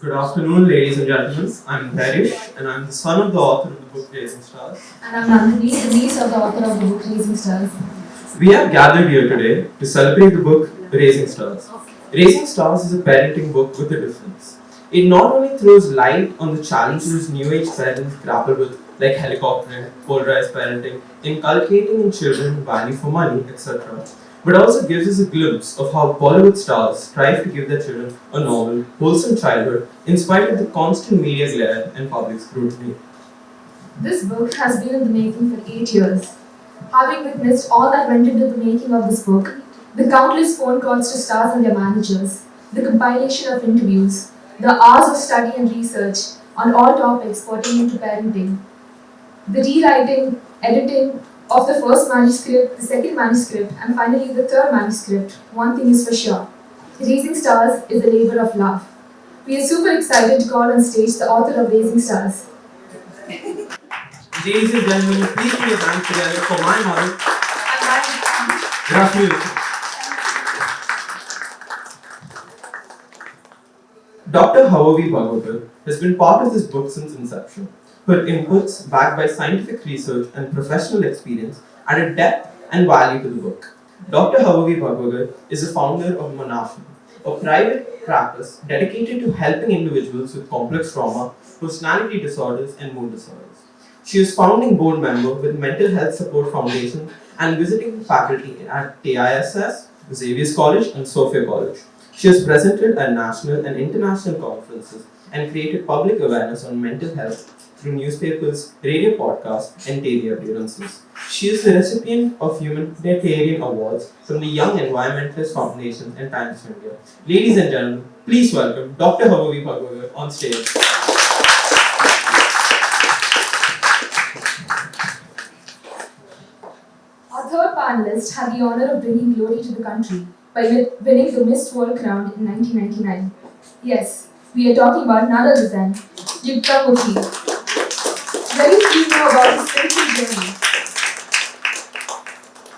Good afternoon, ladies and gentlemen. I'm Harish, and I'm the son of the author of the book Raising Stars. And I'm Nandita, the niece of the author of the book Raising Stars. We have gathered here today to celebrate the book Raising Stars. Raising Stars is a parenting book with a difference. It not only throws light on the challenges new age parents grapple with, like helicoptering, polarized parenting, inculcating in children value for money, etc., but also gives us a glimpse of how Bollywood stars strive to give their children a normal, wholesome childhood in spite of the constant media glare and public scrutiny. This book has been in the making for 8 years. Having witnessed all that went into the making of this book, the countless phone calls to stars and their managers, the compilation of interviews, the hours of study and research on all topics pertaining to parenting, the rewriting, editing of the first manuscript, the second manuscript, and finally the third manuscript, one thing is for sure. Raising Stars is a labor of love. We are super excited to call on stage the author of Raising Stars. Ladies and gentlemen, please put your hands together for my mother, Rashmi Uchil. Dr. Havavi Bhagavatar has been part of this book since inception. Her inputs, backed by scientific research and professional experience, added depth and value to the book. Dr. Havavi Bhagavatar is the founder of Manasham, a private practice dedicated to helping individuals with complex trauma, personality disorders, and mood disorders. She is founding board member with Mental Health Support Foundation and visiting faculty at TISS, Xavier's College, and Sophia College. She has presented at national and international conferences and created public awareness on mental health through newspapers, radio podcasts, and TV appearances. She is the recipient of humanitarian awards from the Young Environmentalist Foundation and Times of India. Ladies and gentlemen, please welcome Dr. Havavi Bhagavatar on stage. Our third panelist had the honor of bringing glory to the country by winning the Miss World crown in 1999. Yes, we are talking about none other than Yukta Mookhey. Very few know about his spiritual journey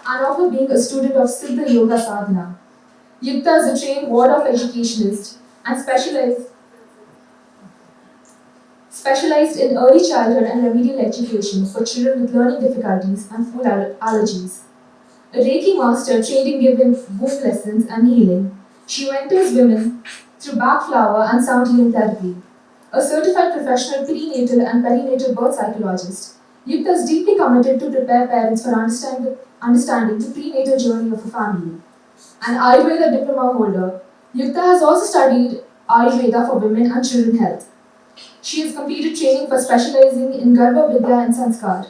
and of her being a student of Siddha Yoga Sadhana. Yukta is a trained ward of educationist and specialized in early childhood and remedial education for children with learning difficulties and food allergies. A Reiki master trained in giving womb lessons and healing, she mentors women through back flower and sound healing therapy. A certified professional prenatal and perinatal birth psychologist, Yukta is deeply committed to prepare parents for understanding the prenatal journey of a family. An Ayurveda diploma holder, Yukta has also studied Ayurveda for women and children health. She has completed training for specializing in Garbha Vidya and Sanskar,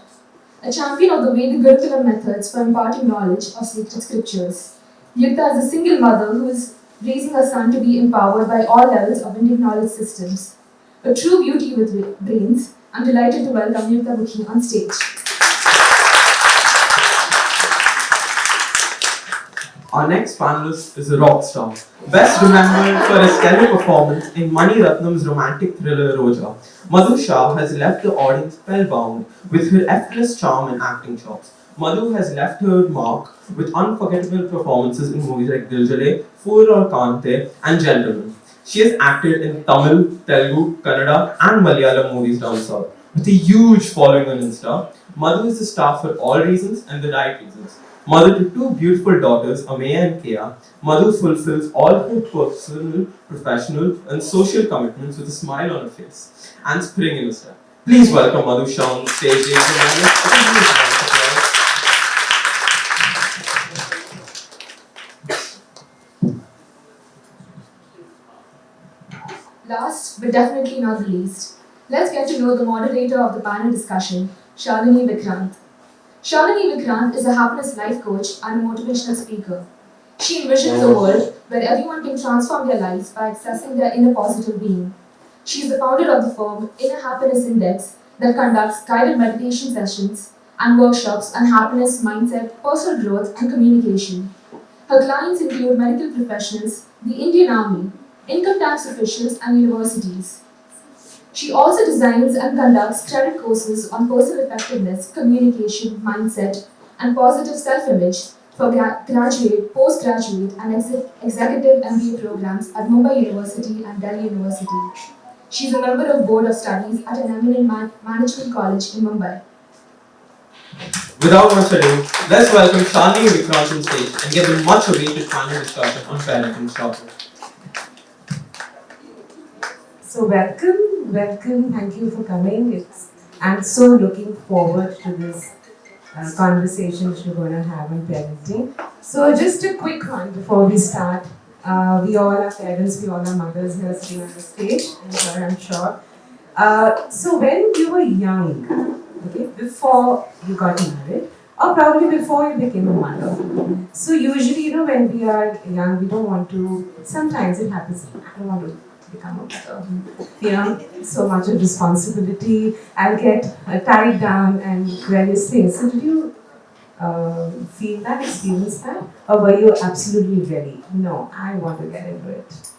a champion of the Vedic Gurukulam methods for imparting knowledge of sacred scriptures. Yukta is a single mother who is raising her son to be empowered by all levels of Indian knowledge systems. A true beauty with brains. I'm delighted to welcome Yukta Mookhey on stage. Our next panelist is a rock star, best remembered for his stellar performance in Mani Ratnam's romantic thriller Roja. Madhu Shah has left the audience spellbound with her effortless charm and acting chops. Madhu has left her mark with unforgettable performances in movies like Diljale, Fool or Kante, and Gentleman. She has acted in Tamil, Telugu, Kannada, and Malayalam movies down south. With a huge following on Insta, Madhu is a star for all reasons and the right reasons. Mother to two beautiful daughters, Ameya and Kea, Madhu fulfills all her personal, professional, and social commitments with a smile on her face and spring in her step. Please welcome Madhu Shah on stage, ladies and gentlemen. Last but definitely not the least, let's get to know the moderator of the panel discussion, Shalini Vikrant. Shalini Vikrant is a happiness life coach and a motivational speaker. She envisions a world where everyone can transform their lives by accessing their inner positive being. She is the founder of the firm Inner Happiness Index that conducts guided meditation sessions and workshops on happiness, mindset, personal growth, and communication. Her clients include medical professionals, the Indian Army, income tax officials, and universities. She also designs and conducts credit courses on personal effectiveness, communication, mindset, and positive self-image for graduate, postgraduate, and executive MBA programs at Mumbai University and Delhi University. She is a member of Board of Studies at an eminent management college in Mumbai. Without much ado, let's welcome Shalini Vikrant on stage and get the much awaited panel discussion on parenting started. So welcome, thank you for coming. I'm so looking forward to this conversation which we're going to have on parenting. So just a quick one before we start. We all are parents, we all are mothers here sitting on the stage, I'm sure. So when you were young, okay, before you got married, or probably before you became a mother. So usually, when we are young, we don't want to, sometimes it happens, I don't want to become a mother. So much of responsibility, I'll get tied down and various things. So did you feel that, experience that? Or were you absolutely ready? No, I want to get into it.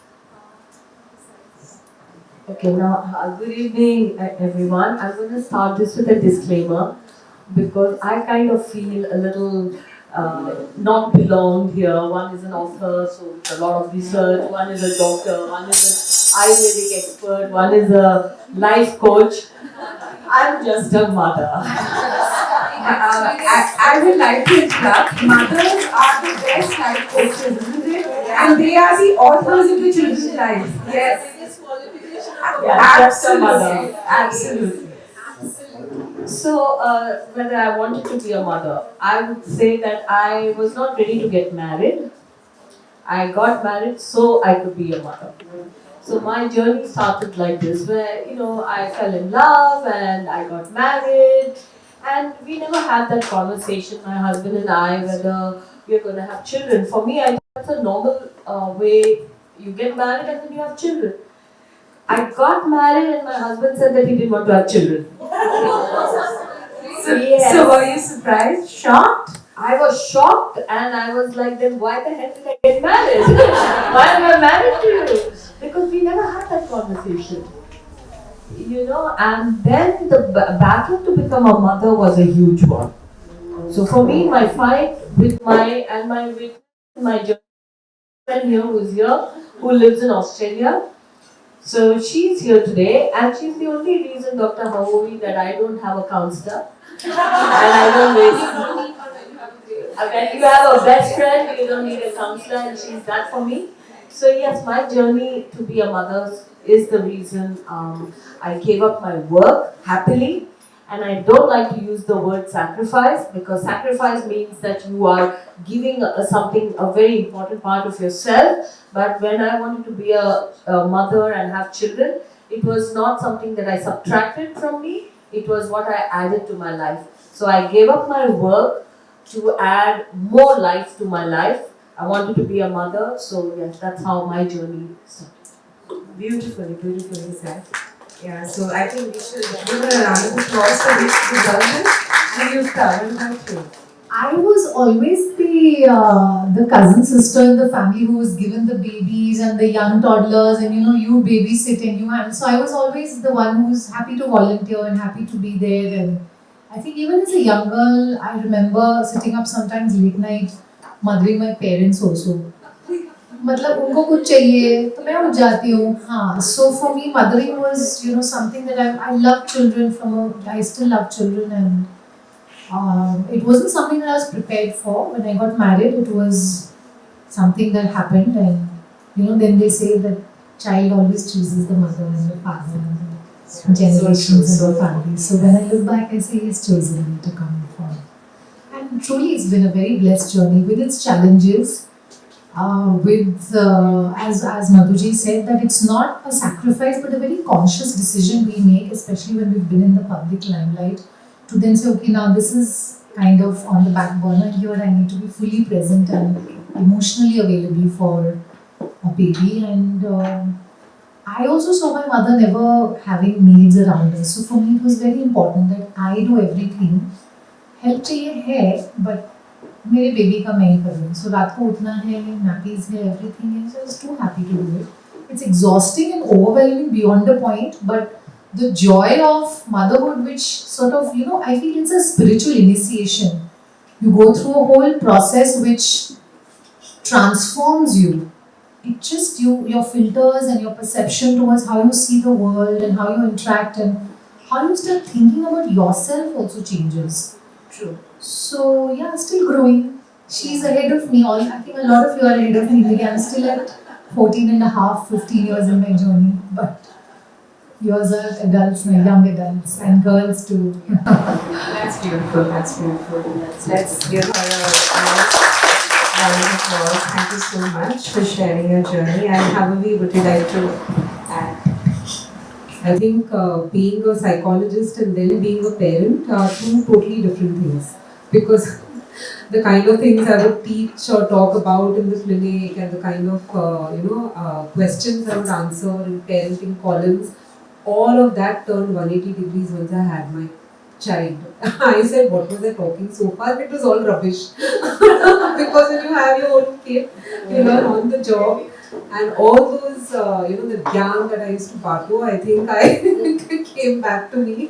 Okay, now good evening everyone. I'm going to start this with a disclaimer because I kind of feel a little not belonged here. One is an author, so it's a lot of research. One is a doctor. One is Ayurvedic expert, one is a life coach. I'm just a mother. I would like to interrupt. Mothers are the best life coaches, isn't it? And they are the authors of the children's lives. Yes. Yeah, just a Absolutely. mother. Absolutely. So, whether I wanted to be a mother, I would say that I was not ready to get married. I got married so I could be a mother. So my journey started like this, where I fell in love and I got married, and we never had that conversation, my husband and I, whether we're going to have children. For me, I think that's a normal way. You get married and then you have children. I got married and my husband said that he didn't want to have children. So were you surprised? Shocked? I was shocked and I was like, then why the heck did I get married? Why am I married to you? Because we never had that conversation. And then the battle to become a mother was a huge one. So for me, my fight with my friend here who's here, who lives in Australia. So she's here today, and she's the only reason, Dr. Hawovi, that I don't have a counselor. And I don't waste. When you have a best friend, you don't need a counselor, and she's that for me. So yes, my journey to be a mother is the reason I gave up my work happily. And I don't like to use the word sacrifice, because sacrifice means that you are giving a very important part of yourself. But when I wanted to be a mother and have children, it was not something that I subtracted from me, it was what I added to my life. So I gave up my work to add more life to my life. I wanted to be a mother, so yes, that's how my journey started. Beautifully said. Yeah, so I think we should give her a round of applause for this development. And Yukta, what about you? I was always the cousin sister in the family who was given the babies and the young toddlers, and you babysit and you handle. So I was always the one who was happy to volunteer and happy to be there. And I think even as a young girl, I remember sitting up sometimes late night, mothering my parents also. मतलब उनको कुछ चाहिए तो मैं उठ जाती हूँ हाँ so for me mothering was something that I love children I still love children, and it wasn't something that I was prepared for. When I got married, it was something that happened, and then they say that child always chooses the mother and the father and the generations in the family. So when I look back, I say he's chosen me to come from. And truly, it's been a very blessed journey with its challenges. As Madhuji said, that it's not a sacrifice but a very conscious decision we make, especially when we've been in the public limelight, to then say, okay, now this is kind of on the back burner here, I need to be fully present and emotionally available for a baby. And I also saw my mother never having maids around us, so for me it was very important that I do everything. Help चाहिए है, but मेरे baby का मैं ही कर रही हूँ. So रात को उठना है, nappies है, everything है. So I was too happy to do it. It's exhausting and overwhelming beyond a point, but the joy of motherhood, which sort of, I feel it's a spiritual initiation. You go through a whole process which transforms you. It just your filters and your perception towards how you see the world and how you interact and how you start thinking about yourself also changes. True. So yeah, still growing. She's ahead of me. I think a lot of you are ahead of me. I'm still at 14 and a half, 15 years in my journey. But yours are adults now, young adults, and girls too. That's beautiful. Let's give her a round of applause. Thank you so much for sharing your journey. And Havavi, would you like to add? I think being a psychologist and then being a parent are two totally different things. Because the kind of things I would teach or talk about in the clinic and the kind of questions I would answer in parenting columns, all of that turned 180 degrees once I had my child. I said, what was I talking so far? It was all rubbish. Because when you have your own kid, you learn on the job. And all those, the gyan that I used to bargo, I think I came back to me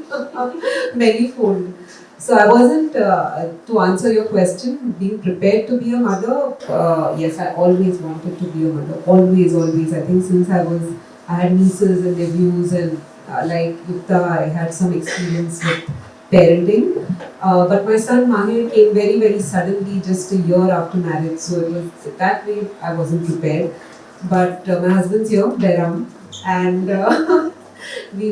many-fold. So I wasn't, to answer your question, being prepared to be a mother, yes, I always wanted to be a mother. Always. I think since I was I had nieces and nephews, and like Yukta, I had some experience with parenting. But my son Mookhey came very, very suddenly, just a year after marriage. So it was that way I wasn't prepared. But my husband's here, Behram, and we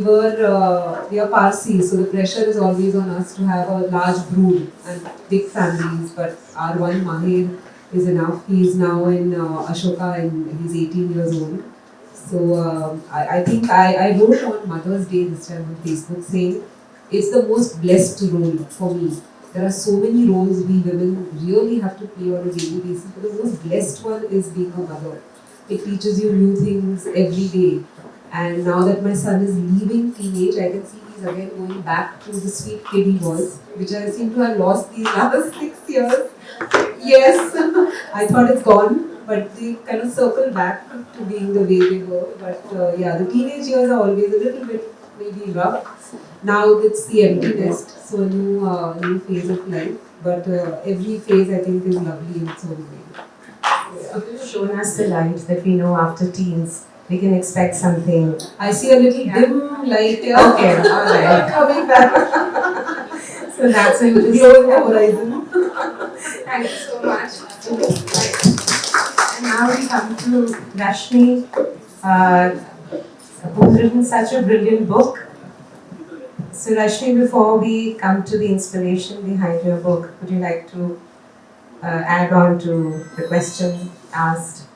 are Parsi, so the pressure is always on us to have a large brood and big families. But our one Mookhey is enough. He is now in Ashoka, and he's 18 years old. So I think I wrote on Mother's Day this time on Facebook saying it's the most blessed role for me. There are so many roles we women really have to play on a daily basis, but the most blessed one is being a mother. It teaches you new things every day. And now that my son is leaving teenage, I can see he's again going back to the sweet kid he was, which I seem to have lost these last 6 years. Yes, I thought it's gone, but they kind of circle back to being the way they were. But yeah, the teenage years are always a little bit maybe rough. Now it's the empty nest, so a new phase of life. But every phase I think is lovely in its own way. So you've shown us the light that we know after teens. We can expect something. I see a little dim light here. Okay, alright. Coming back. So that's a Glowing the horizon. Thank you so much. And now we come to Rashmi, who's written such a brilliant book. So Rashmi, before we come to the inspiration behind your book, would you like to add on to the question asked?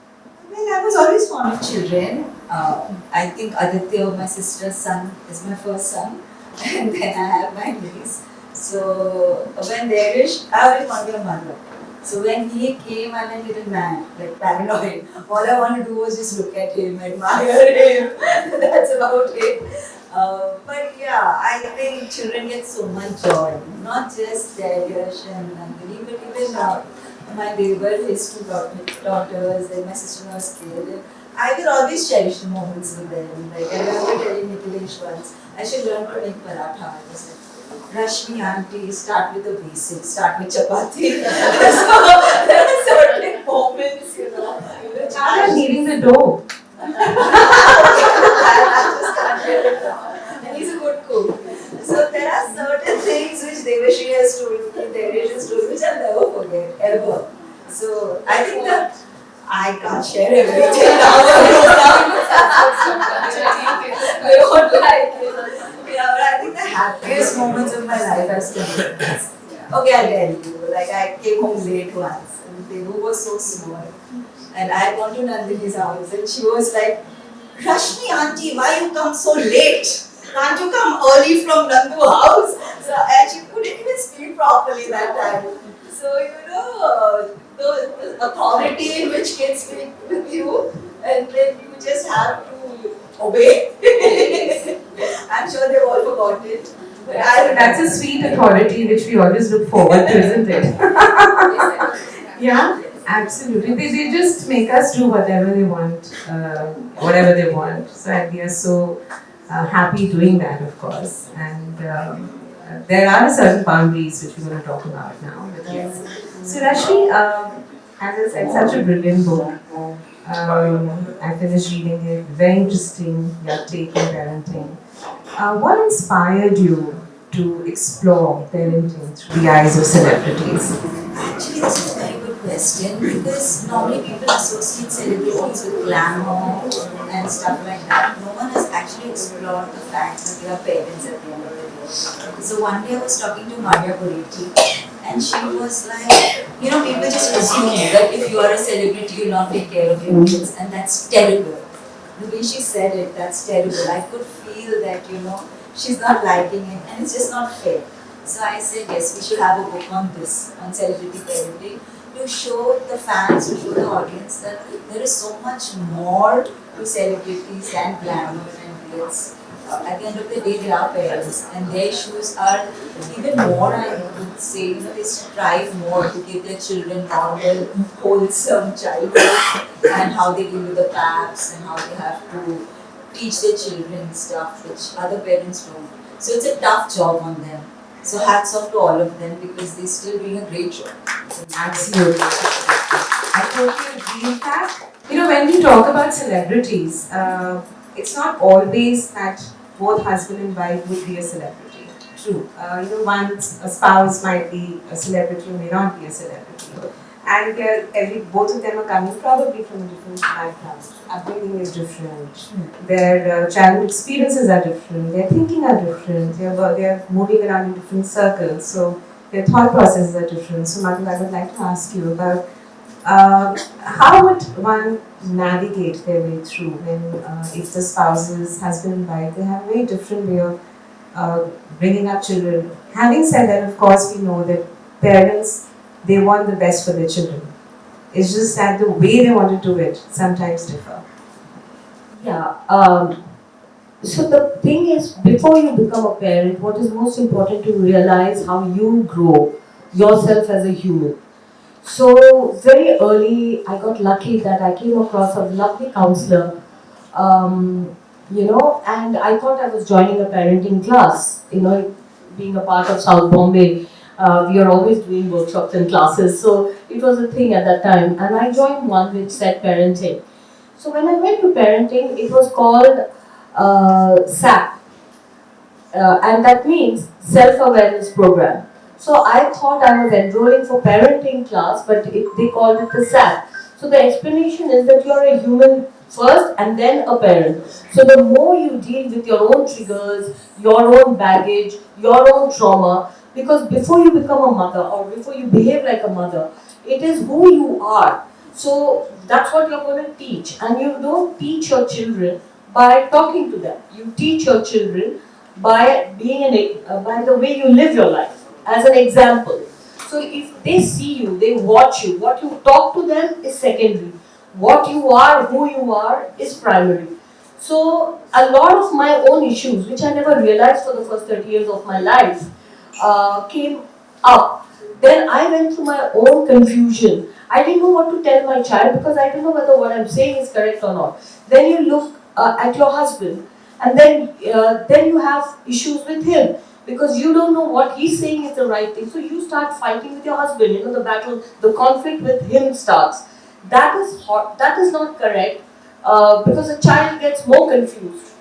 Well, I was always fond of children. I think Aditya, my sister's son, is my first son, and then I have my niece. So when there is, I always want to be a mother. So when he came, I'm a little man, like paranoid. All I want to do was just look at him, admire him. That's about it. But yeah, I think children get so much joy. Not just Yash and Nandini, but even my neighbor, his two daughters, and my sister-in-law's kid. I will always cherish the moments with them. Like I remember telling Nikhilesh once, I should learn to make paratha. I was like, Rashmi auntie, start with the basics, start with chapati. So there are certain moments, which I'm kneading the dough. I just can't get it now. And he's a good cook. So there are certain things which Devashi has told me, Devesh has told me, which I'll never forget, ever. So I think that I can't share everything now. I don't like it. Yeah, but I think the happiest moments of my life has been. Okay, I'll tell you. Like I came home late once, and Devu was so small. And I had gone to Nandini's house, and she was like, Rashmi auntie, why you come so late? Can't you come early from Nandu's house? So, and she couldn't even speak properly that time. So, the authority in which kids speak with you, and then you just have to obey. I'm sure they've all forgotten it. But That's a sweet authority which we always look forward to, isn't it? Yeah, absolutely. They just make us do whatever they want, So and we are so happy doing that, of course. And there are certain boundaries which we're going to talk about now. Yes. So Rashmi, as I said, such a brilliant book. I finished reading it. Very interesting. Your take on parenting. What inspired you to explore parenting through the eyes of celebrities? actually, this is a very good question because normally people associate celebrities with glamour and stuff like that. No one has actually explored the fact that they are parents at the end of the day. So one day I was talking to Maria Buriti, and she was like, people just assume that if you are a celebrity, you'll not take care of your kids, and that's terrible. The way she said it, that's terrible. I could feel that, she's not liking it, and it's just not fair. So I said, yes, we should have a book on this, on celebrity parenting, to show the fans, to show the audience that there is so much more to celebrities than glamour and glitz. At the end of the day, they are parents, and their issues are even more, I would say, they strive more to give their children normal, wholesome childhood, and how they deal with the paps, and how they have to teach their children stuff which other parents don't. So it's a tough job on them. So hats off to all of them because they're still doing a great job. Absolutely. I totally agree with that. When we talk about celebrities, it's not always that both husband and wife would be a celebrity. True. One a spouse might be a celebrity or may not be a celebrity. And both of them are coming probably from a different background. Upbringing is different. Their childhood experiences are different. Their thinking are different. They're moving around in different circles. So their thought processes are different. So Madhu, I would like to ask you about how would one navigate their way through when if the spouses, husband and wife, they have a very different way of bringing up children. Having said that, of course, we know that parents, they want the best for their children. It's just that the way they want to do it sometimes differ. Yeah. So the thing is, before you become a parent, what is most important to realize how you grow yourself as a human. So very early, I got lucky that I came across a lovely counselor, and I thought I was joining a parenting class. Being a part of South Bombay, we are always doing workshops and classes, so it was a thing at that time. And I joined one which said parenting. So when I went to parenting, it was called SAP, and that means self-awareness program. So I thought I was enrolling for parenting class, but they called it the SAP. So the explanation is that you are a human first and then a parent. So the more you deal with your own triggers, your own baggage, your own trauma, because before you become a mother or before you behave like a mother, it is who you are. So that's what you're going to teach. And you don't teach your children by talking to them. You teach your children by by the way you live your life. As an example, so if they see you, they watch you, what you talk to them is secondary. What you are, who you are is primary. So a lot of my own issues, which I never realized for the first 30 years of my life, came up. Then I went through my own confusion. I didn't know what to tell my child because I didn't know whether what I'm saying is correct or not. Then you look at your husband, and then you have issues with him because you don't know what he's saying is the right thing. So you start fighting with your husband. The battle, the conflict with him starts. That is hot. That is not correct because the child gets more confused.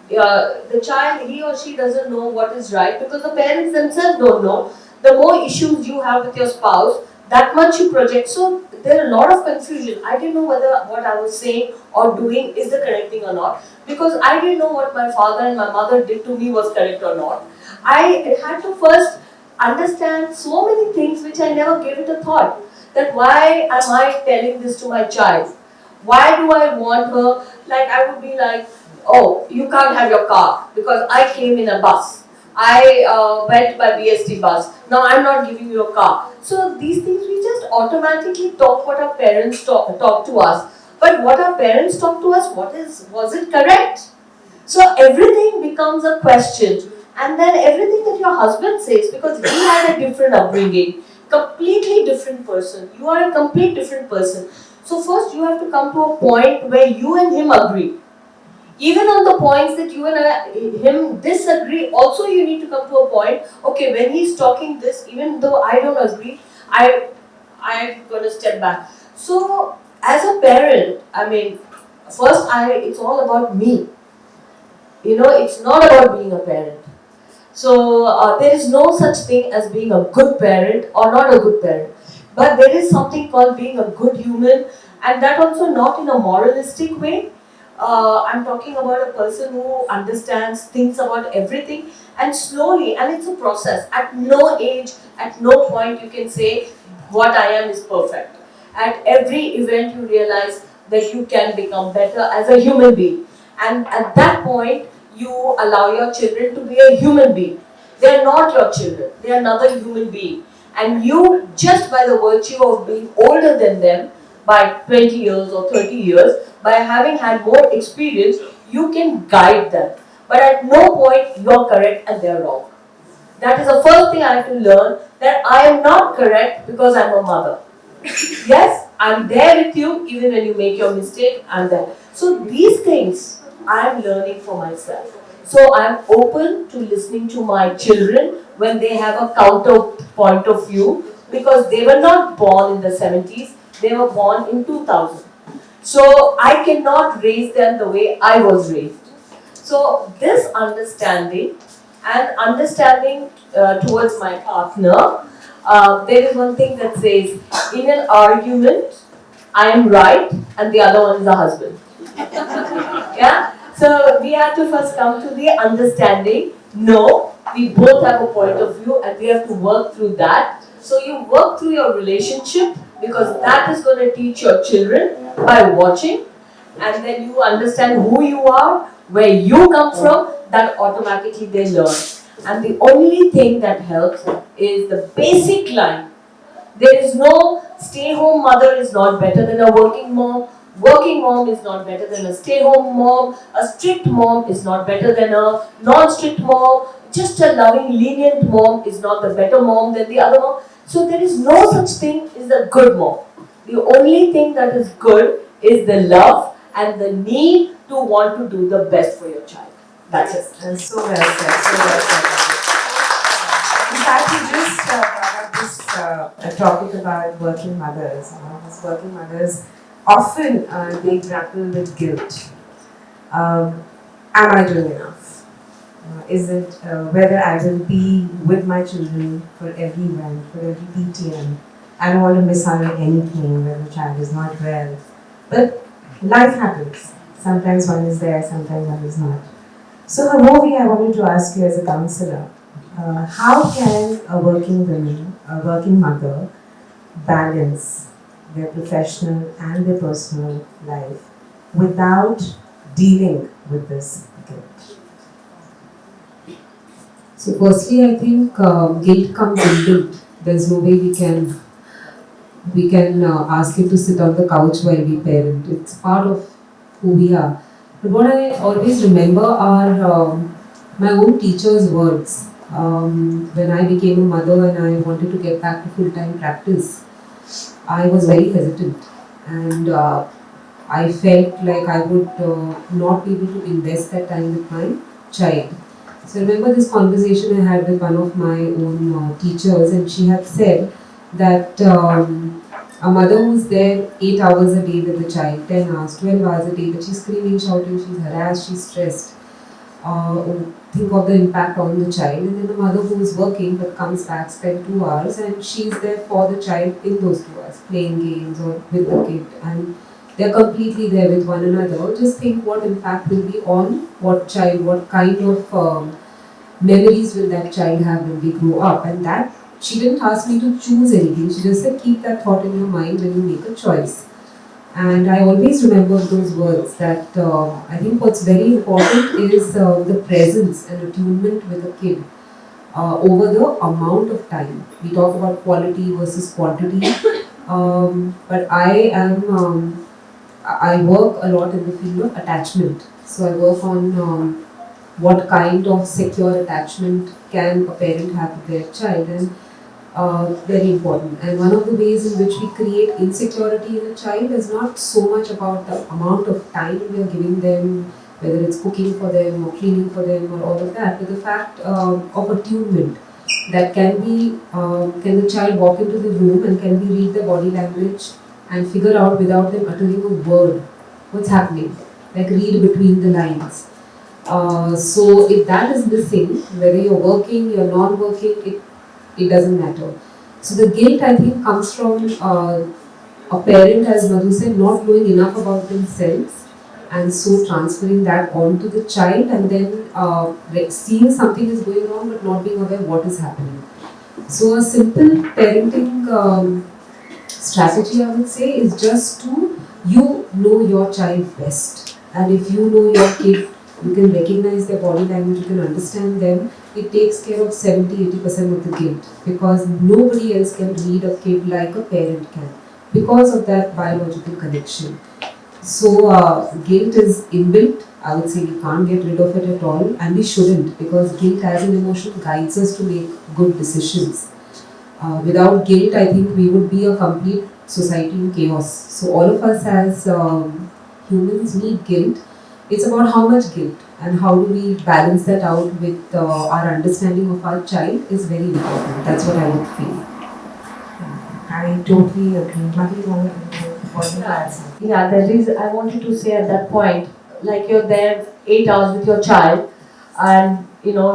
The child, he or she doesn't know what is right because the parents themselves don't know. The more issues you have with your spouse, that much you project. So there are a lot of confusion. I didn't know whether what I was saying or doing is the correct thing or not because I didn't know what my father and my mother did to me was correct or not. I had to first understand so many things which I never gave it a thought. That why am I telling this to my child? Why do I want her? Like I would be like, oh, you can't have your car because I came in a bus. I went by BST bus. Now I'm not giving you a car. So these things we just automatically talk what our parents talk to us. But what our parents talk to us, was it correct? So everything becomes a question. And then everything that your husband says, because he had a different upbringing, completely different person. You are a complete different person. So first you have to come to a point where you and him agree. Even on the points that you and him disagree, also you need to come to a point, okay, when he's talking this, even though I don't agree, I'm going to step back. So as a parent, first it's all about me. It's not about being a parent. So there is no such thing as being a good parent or not a good parent. But there is something called being a good human, and that also not in a moralistic way. I'm talking about a person who understands, thinks about everything, and slowly, and it's a process. At no age, at no point you can say, what I am is perfect. At every event you realize that you can become better as a human being. And at that point, you allow your children to be a human being. They are not your children, they are another human being. And you, just by the virtue of being older than them, by 20 years or 30 years, by having had more experience, you can guide them. But at no point you are correct and they are wrong. That is the first thing I have to learn, that I am not correct because I am a mother. Yes, I am there with you even when you make your mistake, I am there. So these things I am learning for myself. So I am open to listening to my children when they have a counter point of view, because they were not born in the 70s, they were born in 2000. So I cannot raise them the way I was raised. So this understanding and understanding towards my partner, there is one thing that says, in an argument, I am right and the other one is the husband. Yeah? So we have to first come to the understanding, no, we both have a point of view and we have to work through that. So you work through your relationship because that is going to teach your children by watching, and then you understand who you are, where you come from, that automatically they learn. And the only thing that helps is the basic line. There is no stay-home mother is not better than a working mom. Working mom is not better than a stay-home mom. A strict mom is not better than a non-strict mom. Just a loving, lenient mom is not the better mom than the other mom. So there is no such thing as a good mom. The only thing that is good is the love and the need to want to do the best for your child. That's it. And so well said, so well said. In fact, you just brought up this topic about working mothers. These working mothers often they grapple with guilt. Am I doing enough? Is it whether I will be with my children for every event, for every PTM? I don't want to miss out on anything when the child is not well. But life happens. Sometimes one is there, sometimes one is not. So, Mookhey, I wanted to ask you as a counselor, how can a working woman, a working mother, balance their professional and their personal life without dealing with this guilt? So firstly, I think guilt comes inbuilt. There's no way we can ask it to sit on the couch while we parent. It's part of who we are. But what I always remember are my own teacher's words. When I became a mother and I wanted to get back to full-time practice, I was very hesitant, and I felt like I would not be able to invest that time with my child. So I remember this conversation I had with one of my own teachers, and she had said that a mother who's there 8 hours a day with the child, 10 hours, 12 hours a day, but she's screaming, shouting, she's harassed, she's stressed. Think of the impact on the child. And then a mother who is working but comes back, spend 2 hours, and she's there for the child in those 2 hours, playing games or with the kid, and they're completely there with one another. Just think what impact will be on what child, what kind of memories will that child have when they grow up. And that, she didn't ask me to choose anything, she just said keep that thought in your mind when you make a choice. And I always remember those words that I think what's very important is the presence and attunement with a kid over the amount of time. We talk about quality versus quantity, but I work a lot in the field of attachment. So I work on what kind of secure attachment can a parent have with their child, and very important. And one of the ways in which we create insecurity in a child is not so much about the amount of time we are giving them, whether it's cooking for them or cleaning for them or all of that, but the fact of attunement. That can the child walk into the room and can we read the body language and figure out without them uttering a word what's happening, like read between the lines. So if that is missing, whether you're working, you're not working, it doesn't matter. So the guilt, I think, comes from a parent, as Madhu said, not knowing enough about themselves and so transferring that on to the child, and then seeing something is going on but not being aware what is happening. So a simple parenting strategy, I would say, is just to you know your child best, and if you know your kid, you can recognize their body language, you can understand them. It takes care of 70-80% of the guilt, because nobody else can read a kid like a parent can because of that biological connection. So guilt is inbuilt. I would say we can't get rid of it at all, and we shouldn't, because guilt as an emotion guides us to make good decisions. Without guilt, I think we would be a complete society in chaos. So all of us as humans need guilt. It's about how much guilt and how do we balance that out with our understanding of our child is very important. That's what I would feel. I totally agree. Madhu, you want to add something? Yeah, there is. I wanted to say at that point, like you're there 8 hours with your child and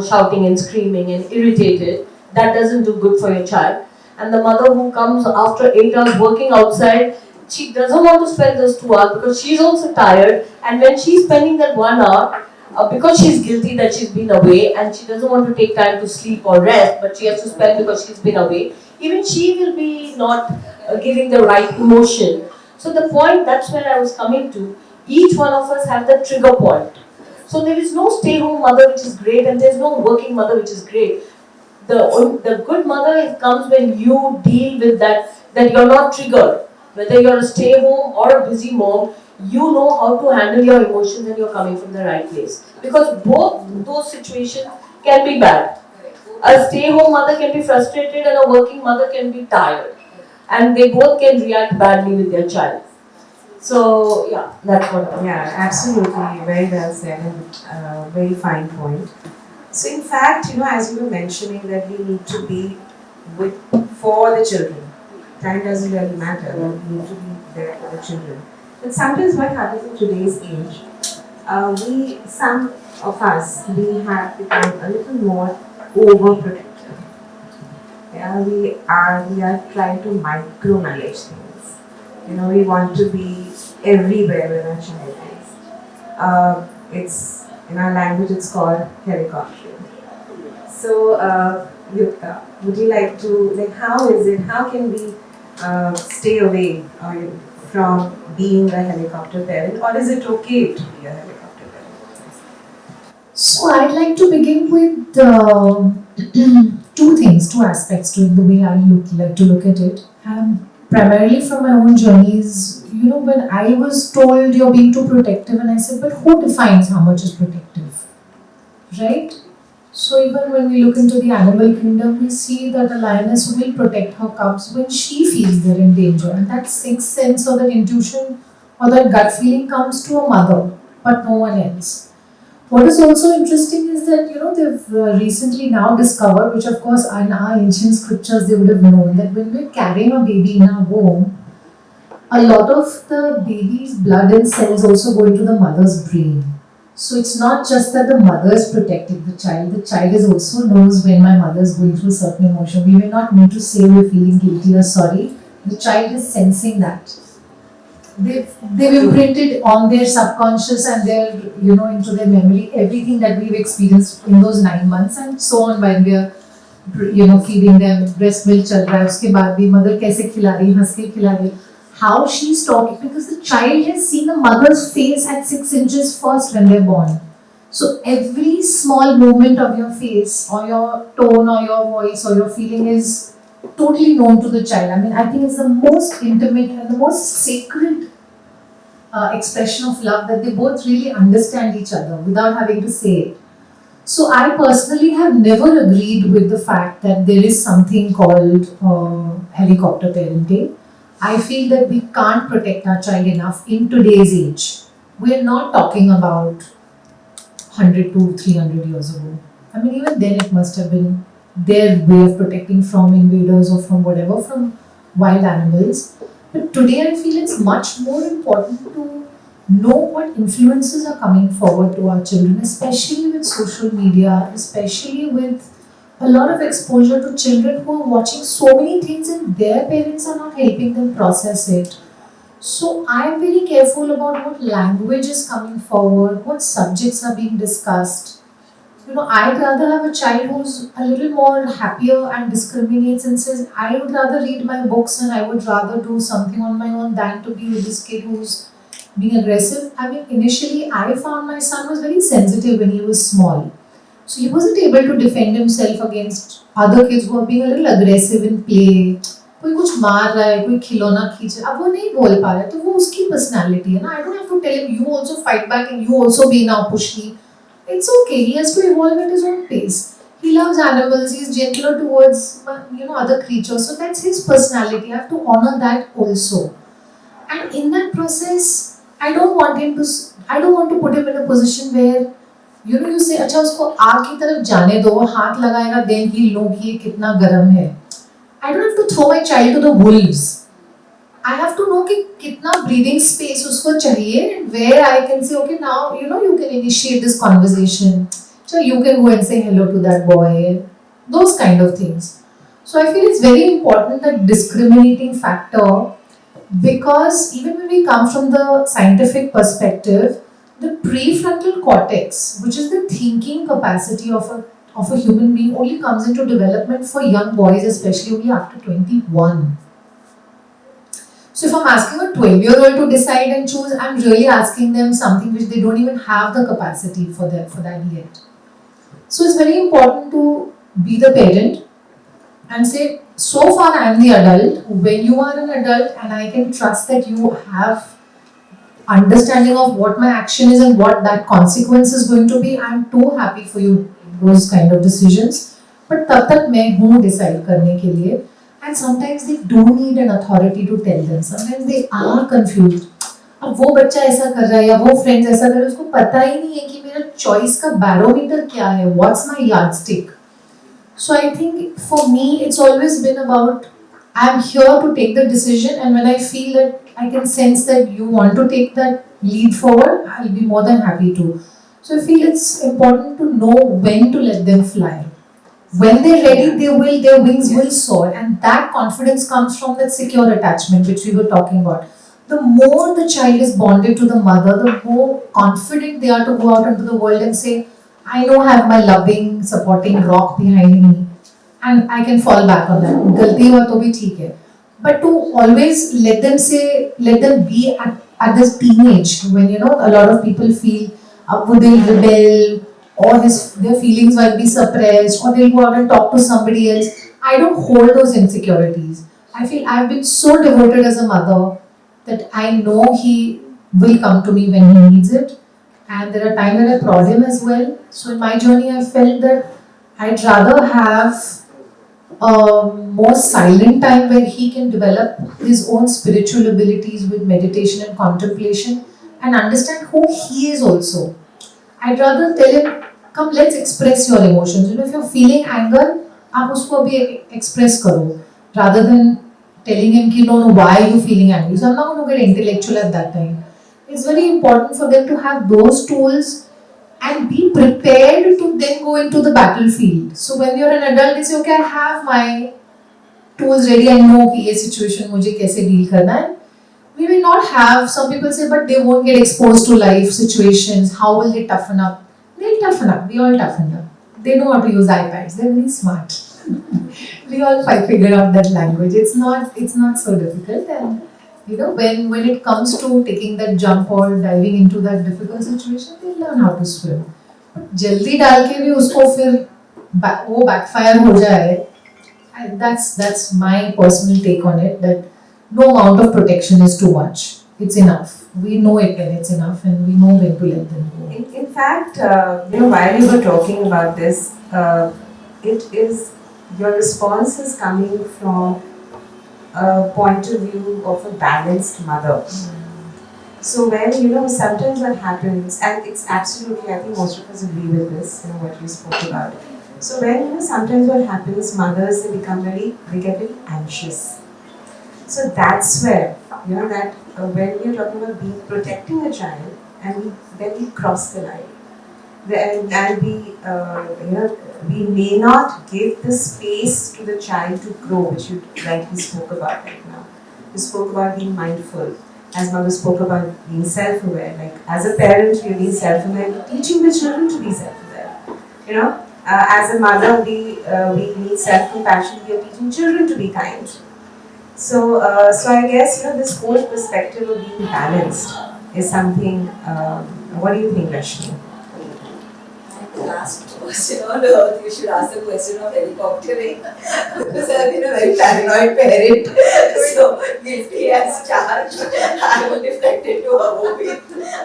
shouting and screaming and irritated, that doesn't do good for your child. And the mother who comes after 8 hours working outside, she doesn't want to spend those 2 hours because she's also tired, and when she's spending that 1 hour, because she's guilty that she's been away and she doesn't want to take time to sleep or rest, but she has to spend because she's been away, even she will be not giving the right emotion. So the point, that's where I was coming to, each one of us have the trigger point. So there is no stay-home mother which is great and there's no working mother which is great. The good mother comes when you deal with that you're not triggered. Whether you're a stay-home or a busy mom, you know how to handle your emotions and you're coming from the right place. Because both those situations can be bad. A stay-home mother can be frustrated and a working mother can be tired. And they both can react badly with their child. So yeah, that's what I Yeah, absolutely. Very well said and very fine point. So in fact, as you were mentioning that we need to be for the children. Time doesn't really matter, but we need to be there for the children. But sometimes what happens in today's age, some of us, we have become a little more overprotective. Yeah, we are trying to micromanage things. We want to be everywhere when our child is. It's in our language it's called helicopter. So, Yukta, would you like to, how is it, how can we stay away from being a helicopter parent, or is it okay to be a helicopter parent? So I'd like to begin with two aspects to it, the way I like to look at it. Primarily from my own journeys, when I was told you're being too protective, and I said, but who defines how much is protective? Right? So even when we look into the animal kingdom, we see that a lioness will protect her cubs when she feels they're in danger. And that sixth sense or that intuition or that gut feeling comes to a mother, but no one else. What is also interesting is that, they've recently now discovered, which of course in our ancient scriptures they would have known, that when we're carrying a baby in our womb, a lot of the baby's blood and cells also go into the mother's brain. So it's not just that the mother is protecting the child is also knows when my mother is going through a certain emotion. We may not need to say we're feeling guilty or sorry. The child is sensing that. They've imprinted on their subconscious and their, into their memory, everything that we've experienced in those 9 months and so on when we're, feeding them, breast milk chal raha hai, uske baad bhi mother kaise khila rahi, has ke khila rahi. How she's talking, because the child has seen the mother's face at 6 inches first when they're born. So every small movement of your face or your tone or your voice or your feeling is totally known to the child. I mean, I think it's the most intimate and the most sacred expression of love that they both really understand each other without having to say it. So I personally have never agreed with the fact that there is something called helicopter parenting. I feel that we can't protect our child enough in today's age. We're not talking about 100 to 300 years ago. I mean, even then it must have been their way of protecting from invaders or from whatever, from wild animals. But today I feel it's much more important to know what influences are coming forward to our children, especially with social media, especially with a lot of exposure to children who are watching so many things and their parents are not helping them process it. So I am very careful about what language is coming forward, what subjects are being discussed. I'd rather have a child who's a little more happier and discriminates and says, I would rather read my books and I would rather do something on my own than to be with this kid who's being aggressive. I mean, initially I found my son was very sensitive when he was small. So he wasn't able to defend himself against other kids who are being a little aggressive in play. कोई कुछ मार रहा है, कोई खिलौना खींच रहा है, अब वो नहीं बोल पा रहा है, तो वो उसकी पर्सनालिटी है ना. I don't have to tell him you also fight back and you also be now pushy. It's okay. He has to evolve at his own pace. He loves animals. He's gentler towards other creatures. So that's his personality. I have to honor that also. And in that process, I don't want to put him in a position where you say, अच्छा उसको आग की तरफ जाने दो, हाथ लगाएगा, then he'll know कि ये कितना गर्म है. I don't have to throw my child to the wolves. I have to know कि कितना breathing space उसको चाहिए, where I can say, okay, now you can initiate this conversation. So you can go and say hello to that boy. Those kind of things. So I feel it's very important, that discriminating factor, because even when we come from the scientific perspective, the prefrontal cortex, which is the thinking capacity of a human being, only comes into development for young boys, especially only after 21. So if I'm asking a 12-year-old to decide and choose, I'm really asking them something which they don't even have the capacity for that yet. So it's very important to be the parent and say, so far I am the adult. When you are an adult and I can trust that you have understanding of what my action is and what that consequence is going to be, I'm too happy for you those kind of decisions. But तब तक मैं हूँ decide करने के लिए. And sometimes they do need an authority to tell them. Sometimes they are confused. अब वो बच्चा ऐसा कर रहा है या वो फ्रेंड्स ऐसा कर रहे हैं, उसको पता ही नहीं है कि मेरा चॉइस का बैरोमीटर क्या है, what's my yardstick. So I think for me it's always been about, I'm here to take the decision, and when I feel that I can sense that you want to take that lead forward, I'll be more than happy to. So I feel it's important to know when to let them fly. When they're ready, their wings will soar, and that confidence comes from that secure attachment which we were talking about. The more the child is bonded to the mother, the more confident they are to go out into the world and say, I know I have my loving, supporting rock behind me, and I can fall back on that. Galti hua to bhi theek hai. But to always let them be at this teenage, when a lot of people feel they'll rebel, or their feelings might be suppressed, or they'll go out and talk to somebody else. I don't hold those insecurities. I feel I've been so devoted as a mother that I know he will come to me when he needs it, and there are times when I prod him as well. So in my journey, I felt that I'd rather have a more silent time where he can develop his own spiritual abilities with meditation and contemplation, and understand who he is also. I'd rather tell him, come, let's express your emotions. If you're feeling anger, आप उसको भी express करो, rather than telling him कि no, why are you feeling angry? So I'm not going to get intellectual at that time. It's very important for them to have those tools and be prepared to then go into the battlefield. So when you're an adult, they say, okay, I have my tools ready. I know कि ये situation मुझे कैसे deal करना है. We may not have, some people say, but they won't get exposed to life situations. How will they toughen up? They'll toughen up. We all toughen up. They know how to use iPads. They're very smart. We all figure out that language. It's not so difficult. And when it comes to taking that jump or diving into that difficult situation, they learn how to swim. But जल्दी डाल के भी उसको फिर वो backfire हो जाए. That's my personal take on it. That no amount of protection is too much. It's enough. We know it when it's enough, and we know when to let them go. In fact, while you were talking about this, your response is coming from a point of view of a balanced mother. So when, sometimes what happens, and it's absolutely, I think most of us agree with this, what you spoke about. So when, sometimes what happens, mothers, they get very anxious. So that's where, that when you're talking about protecting a child, and then we cross the line. And we may not give the space to the child to grow, which you rightly spoke about right now. You spoke about being mindful. As Madhu spoke about being self-aware. Like as a parent, you're being self-aware, you're teaching the children to be self-aware. As a mother, we need self-compassion. We are teaching children to be kind. So I guess this whole perspective of being balanced is something. What do you think, Rashmi? The last question on earth, you should ask the question of helicoptering because I've been a very paranoid parent. So guilty as charged. I am deflected to a movie, and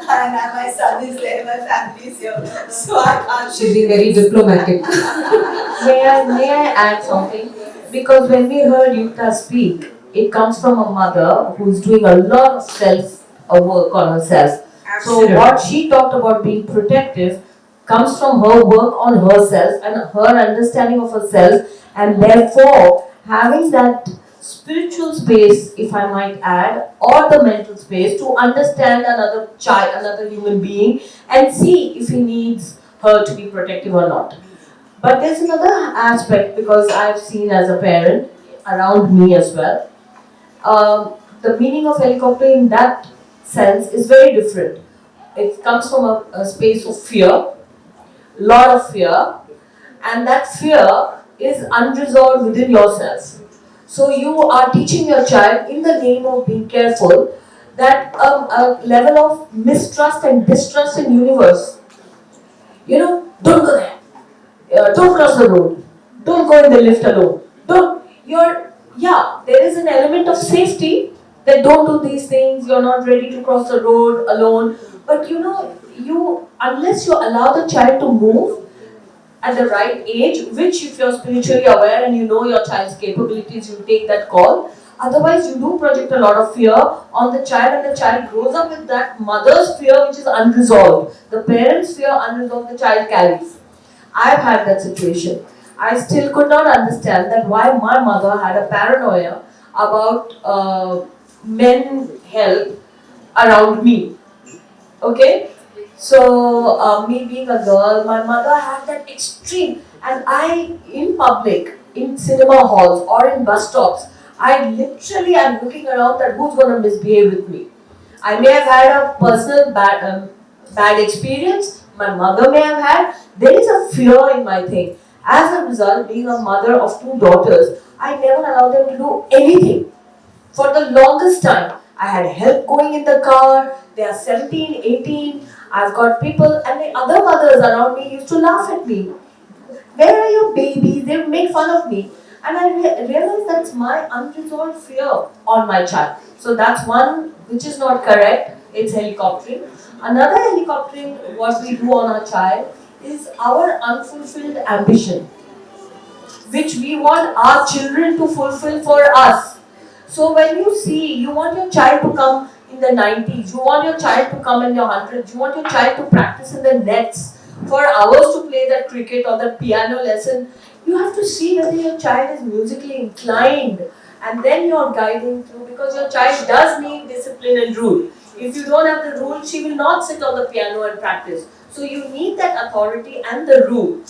my son is there, my family is here, so I can't. She'll be very diplomatic. May I add something? Because when we heard Yukta speak, it comes from a mother who's doing a lot of work on herself. Absolutely. So what she talked about being protective comes from her work on herself and her understanding of herself, and therefore having that spiritual space, if I might add, or the mental space to understand another child, another human being, and see if he needs her to be protective or not. But there's another aspect, because I've seen as a parent around me as well. The meaning of helicopter in that sense is very different. It comes from a space of fear, lot of fear, and that fear is unresolved within yourself. So you are teaching your child in the name of being careful that a level of mistrust and distrust in universe. Don't go there. Don't cross the road. Don't go in the lift alone. Don't. There is an element of safety that don't do these things. You're not ready to cross the road alone. But unless you allow the child to move at the right age, which if you're spiritually aware and you know your child's capabilities, you take that call. Otherwise, you do project a lot of fear on the child, and the child grows up with that mother's fear which is unresolved. The parent's fear unresolved, the child carries. I've had that situation. I still could not understand that why my mother had a paranoia about men help around me. Okay? So, me being a girl, my mother had that extreme, and I, in public, in cinema halls or in bus stops, I literally am looking around that who's going to misbehave with me. I may have had a personal bad experience, my mother may have had. There is a fear in my thing. As a result, being a mother of 2 daughters, I never allowed them to do anything. For the longest time, I had help going in the car. They are 17, 18. I've got people, and the other mothers around me used to laugh at me. Where are your babies? They make fun of me. And I realized that's my unresolved fear on my child. So that's one which is not correct. It's helicoptering. Another helicoptering, what we do on our child, is our unfulfilled ambition, which we want our children to fulfill for us. So when you see, you want your child to come in the 90s, you want your child to come in your 100s, you want your child to practice in the nets for hours to play that cricket or the piano lesson, you have to see whether your child is musically inclined, and then you're guiding through, because your child does need discipline and rule. If you don't have the rule, she will not sit on the piano and practice. So you need that authority and the rule.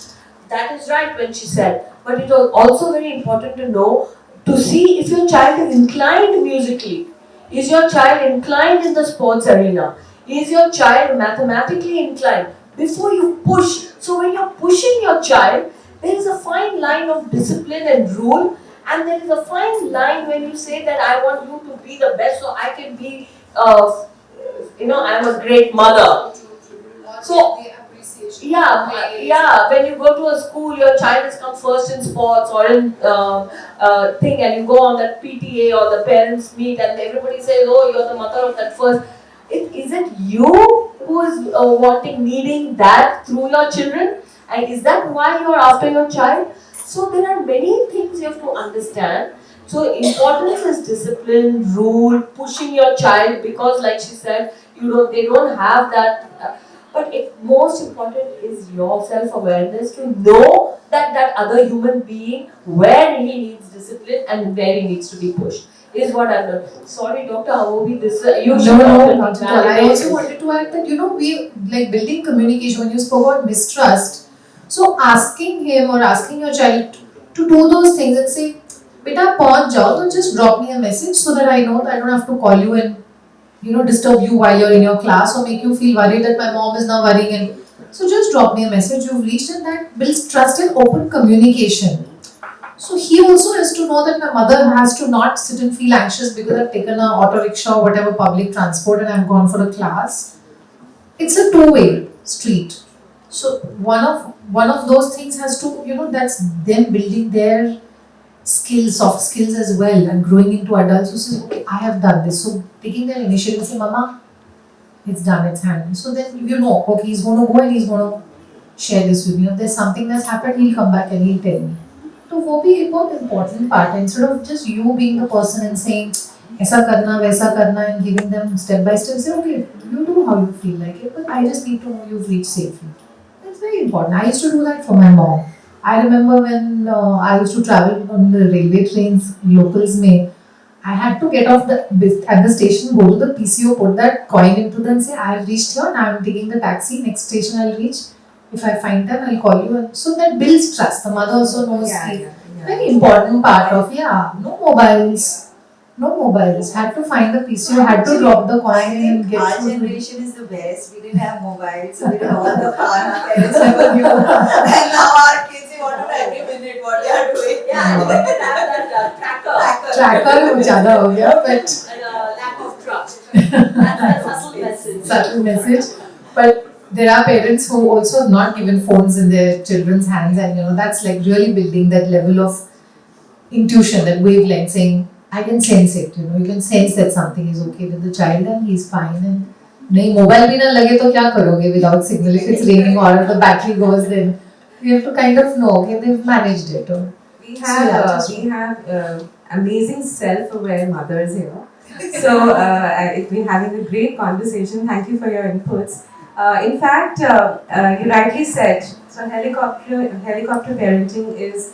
That is right when she said. But it was also very important to know, to see if your child is inclined musically. Is your child inclined in the sports arena? Is your child mathematically inclined? Before you push. So when you're pushing your child, there is a fine line of discipline and rule, and there is a fine line when you say that I want you to be the best so I can be, I'm a great mother. So, when you go to a school, your child has come first in sports or in thing, and you go on that PTA or the parents meet, and everybody says, oh, you're the mother of that first. Is it you who is needing that through your children? And is that why you're after your child? So there are many things you have to understand. So importance is discipline, rule, pushing your child, because like she said, they don't have that. But most important is your self-awareness to know that other human being, where he needs discipline and where he needs to be pushed, is what I've learned. Sorry, Dr. Havobi, you should not at all. I also wanted to add that, we like building communication. When you spoke about mistrust, so asking him or asking your child to do those things and say, "Beta, pahunch jao, so just drop me a message so that I know that I don't have to call you and disturb you while you're in your class or make you feel worried that my mom is now worrying." And so just drop me a message. You've reached, and that builds trust and open communication. So he also has to know that my mother has to not sit and feel anxious because I've taken an auto rickshaw or whatever public transport and I've gone for a class. It's a two-way street. So one of those things has to, that's them building their skills, soft skills as well, and growing into adults who says, okay, I have done this. So taking their initiative and say, Mama, it's done, it's handled. So then okay, he's going to go and he's going to share this with me. If there's something that's happened, he'll come back and he'll tell me. So वो भी एक बहुत important part, instead of just you being the person and saying ऐसा करना वैसा करना and giving them step by step, say okay, you do how you feel like it, but I just need to know you've reached safely. That's very important. I used to do that for my mom. I remember when I used to travel on the railway trains, locals may, I had to get off at the station, go to the PCO, put that coin into them, say I have reached here and I am taking the taxi. Next station I'll reach. If I find them, I'll call you. And so that builds trust. The mother also knows. Very important part of no mobiles. No mobiles. Had to find the PCO, had to drop the coin and get our through. generation is the best. We didn't have mobiles, so we did all the fun. Our parents never knew. And now our kids, you want to know every minute what they are doing. Yeah, and they can have that tracker. Tracker wo zyada ho gaya, but And lack of trust. That's a subtle message. subtle message. But there are parents who also have not given phones in their children's hands, and that's like really building that level of intuition, that wavelength, saying I can sense it. You can sense that something is okay with the child and he's fine. And नहीं mobile भी ना लगे तो क्या करोगे without signal? If it's raining or if the battery goes, then you have to kind of know, okay, they've managed it. Or We have amazing self-aware mothers here. So we're having a great conversation. Thank you for your inputs. In fact, you rightly said, so helicopter parenting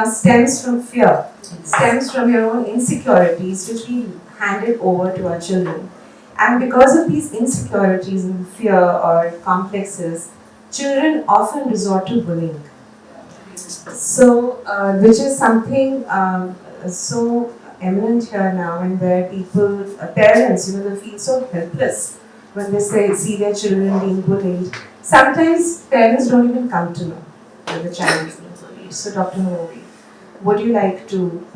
stems from fear, stems from your own insecurities, which we handed over to our children. And because of these insecurities and fear or complexes, children often resort to bullying. So, which is something so eminent here now, and where parents, they feel so helpless when they see their children being bullied. Sometimes parents don't even come to know when the child is being bullied. So, Dr. Mookhey, would you like to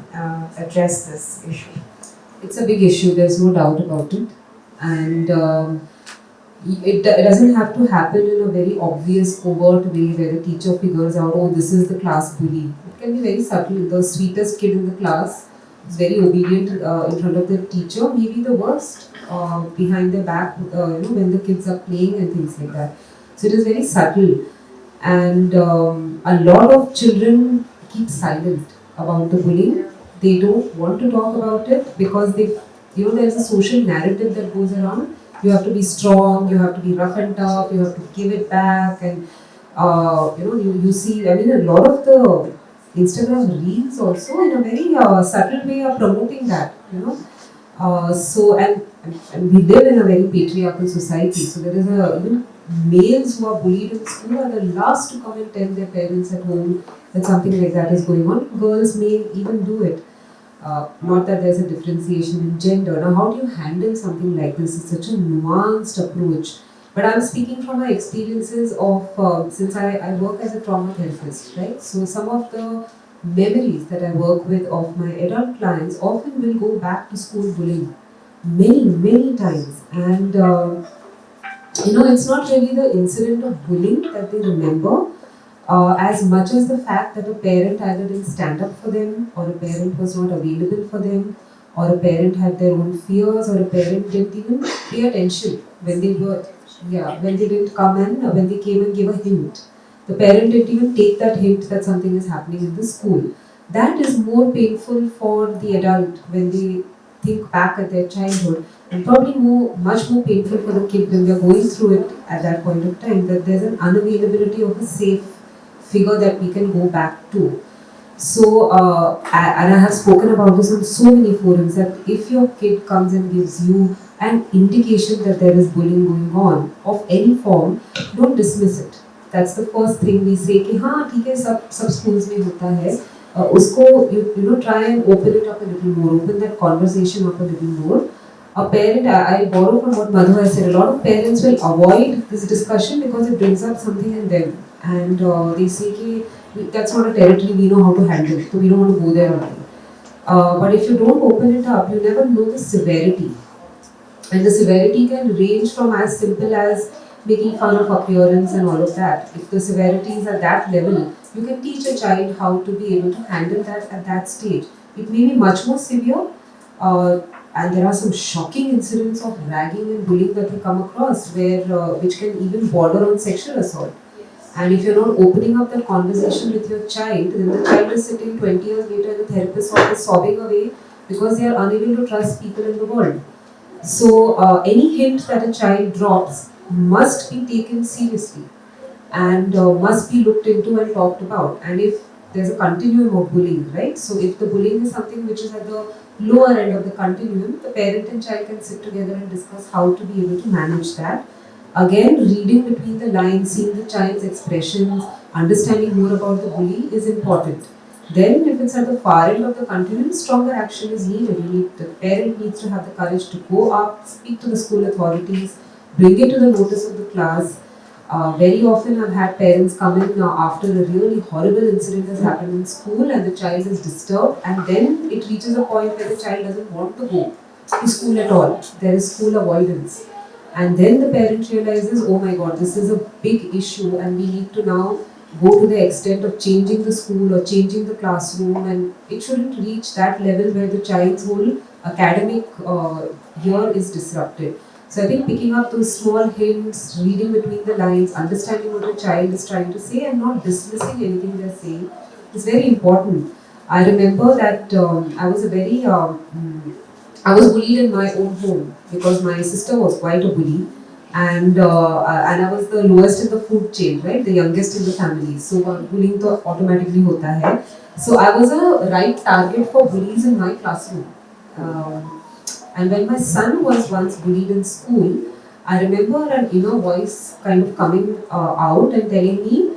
address this issue? It's a big issue, there's no doubt about it. And it doesn't have to happen in a very obvious, overt way where the teacher figures out, oh, this is the class bully. It can be very subtle. The sweetest kid in the class is very obedient in front of the teacher, maybe the worst behind their back, when the kids are playing and things like that. So it is very subtle. And a lot of children keep silent about the bullying. They don't want to talk about it because there's a social narrative that goes around. You have to be strong, you have to be rough and tough, you have to give it back, and you see, a lot of the Instagram reels also in a very subtle way are promoting that, so and we live in a very patriarchal society, so there is even males who are bullied in school are the last to come and tell their parents at home that something like that is going on. Girls may even do it. Not that there's a differentiation in gender. Now, how do you handle something like this? It's such a nuanced approach. But I'm speaking from my experiences of, since I work as a trauma therapist, right? So some of the memories that I work with of my adult clients often will go back to school bullying. Many, many times. And, it's not really the incident of bullying that they remember, as much as the fact that a parent either didn't stand up for them, or a parent was not available for them, or a parent had their own fears, or a parent didn't even pay attention when they didn't come and when they came and gave a hint. The parent didn't even take that hint that something is happening in the school. That is more painful for the adult when they think back at their childhood, and probably much more painful for the kid when they're going through it at that point of time, that there's an unavailability of a safe figure that we can go back to. So, and I have spoken about this on so many forums, that if your kid comes and gives you an indication that there is bullying going on of any form, don't dismiss it. That's the first thing we say कि हाँ ठीक है सब schools में होता है. उसको try and open it up a little more, open that conversation up a little more. A parent, I borrow from what Madhu has said, a lot of parents will avoid this discussion because it brings up something in them. And they say कि that's not a territory we know how to handle, so we don't want to go there only. But if you don't open it up, you never know the severity. And the severity can range from as simple as making fun of appearance and all of that. If the severity is at that level, you can teach a child how to be able to handle that at that stage. It may be much more severe, and there are some shocking incidents of ragging and bullying that we come across which can even border on sexual assault. And if you're not opening up that conversation with your child, then the child is sitting 20 years later in the therapist's office sobbing away because they are unable to trust people in the world. So any hint that a child drops must be taken seriously. and must be looked into and talked about. And if there's a continuum of bullying, right? So if the bullying is something which is at the lower end of the continuum, the parent and child can sit together and discuss how to be able to manage that. Again, reading between the lines, seeing the child's expressions, understanding more about the bully is important. Then, if it's at the far end of the continuum, stronger action is needed. The parent needs to have the courage to go up, speak to the school authorities, bring it to the notice of the class. Very often, I've had parents come in after a really horrible incident has happened in school and the child is disturbed, and then it reaches a point where the child doesn't want to go to school at all. There is school avoidance. And then the parent realizes, oh my god, this is a big issue and we need to now go to the extent of changing the school or changing the classroom, and it shouldn't reach that level where the child's whole academic year is disrupted. So I think picking up those small hints, reading between the lines, understanding what the child is trying to say and not dismissing anything they're saying is very important. I remember that I was bullied in my own home because my sister was quite a bully, and I was the lowest in the food chain, right? The youngest in the family. So bullying to automatically hota hai. So I was a right target for bullies in my classroom. And when my son was once bullied in school, I remember an inner voice kind of coming out and telling me,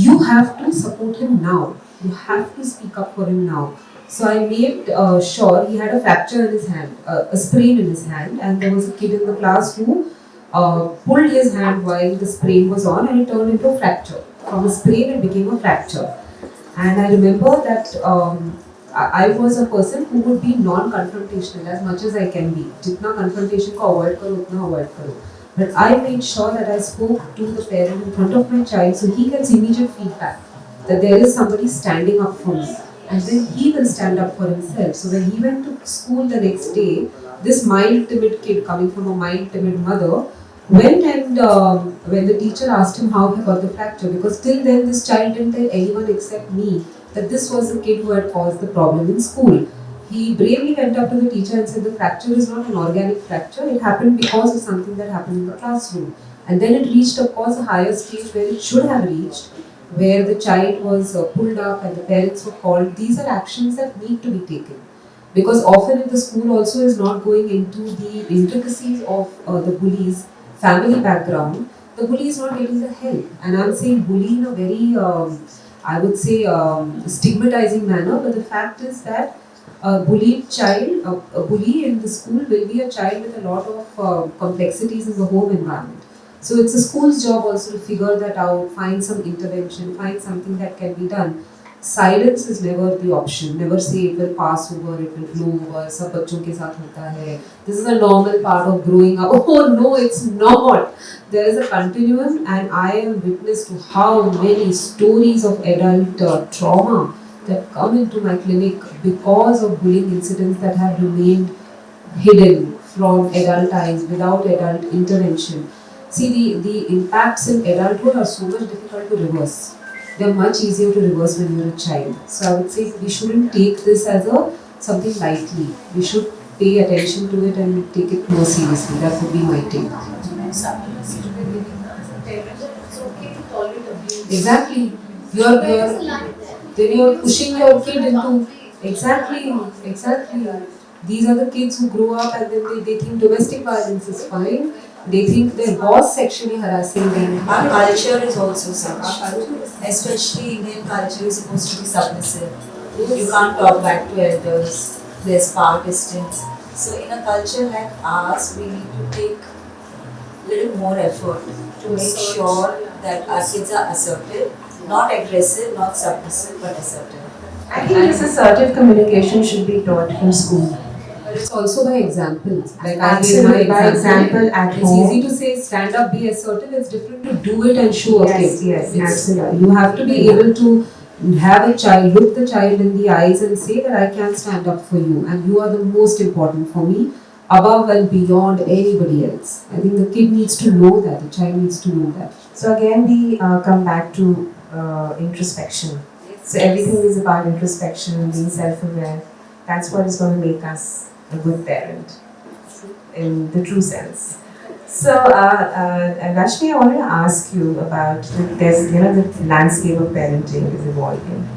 "You have to support him now. You have to speak up for him now." So I made sure he had a fracture in his hand, a sprain in his hand, and there was a kid in the class who pulled his hand while the sprain was on, and it turned into a fracture. From a sprain, it became a fracture. And I remember that I was a person who would be non-confrontational as much as I can be. जितना confrontation को avoid करो उतना avoid करो. But I made sure that I spoke to the parent in front of my child so he gets immediate feedback that there is somebody standing up for me. And then he will stand up for himself. So when he went to school the next day, this mild timid kid coming from a mild timid mother went and when the teacher asked him how he got the fracture, because till then this child didn't tell anyone except me that this was the kid who had caused the problem in school. He bravely went up to the teacher and said the fracture is not an organic fracture, it happened because of something that happened in the classroom. And then it reached, of course, a higher stage where it should have reached, where the child was pulled up and the parents were called. These are actions that need to be taken. Because often if the school also is not going into the intricacies of the bully's family background, the bully is not getting the help. And I'm saying bully in a very, I would say, stigmatizing manner, but the fact is that a bullied child, a bully in the school will be a child with a lot of complexities in the home environment. So it's a school's job also to figure that out, find some intervention, find something that can be done. Silence is never the option. Never say it will pass over, it will blow over, sab bachon ke saath hota hai. This is a normal part of growing up. Oh no, it's not. There is a continuum, and I am witness to how many stories of adult trauma that come into my clinic because of bullying incidents that have remained hidden from adult eyes without adult intervention. See, the impacts in adulthood are so much difficult to reverse. They are much easier to reverse when you're a child. So I would say we shouldn't take this as something lightly. We should pay attention to it and take it more seriously. That would be my take. Exactly. Then you're pushing your kid into exactly. These are the kids who grow up and then they think domestic violence is fine. They think their boss sexually harassing them. Our culture is also such. Especially Indian culture is supposed to be submissive. You can't talk back to elders. There's power distance. So in a culture like ours, we need to take a little more effort to make sure that our kids are assertive, not aggressive, not submissive, but assertive. I think this assertive communication should be taught from school. But it's also by example. Like Absolutely, by example at it's home. easy to say stand up, be assertive. It's different to do it and show a kid. Yes, absolutely. You have to be able to have a child, look the child in the eyes and say that I can stand up for you and you are the most important for me, above and beyond anybody else. I think the kid needs to know that, the child needs to know that. So again, we come back to introspection. So everything is about introspection, being self-aware. That's what is going to make us a good parent in the true sense. So, Rashmi, I want to ask you about there's the landscape of parenting is evolving,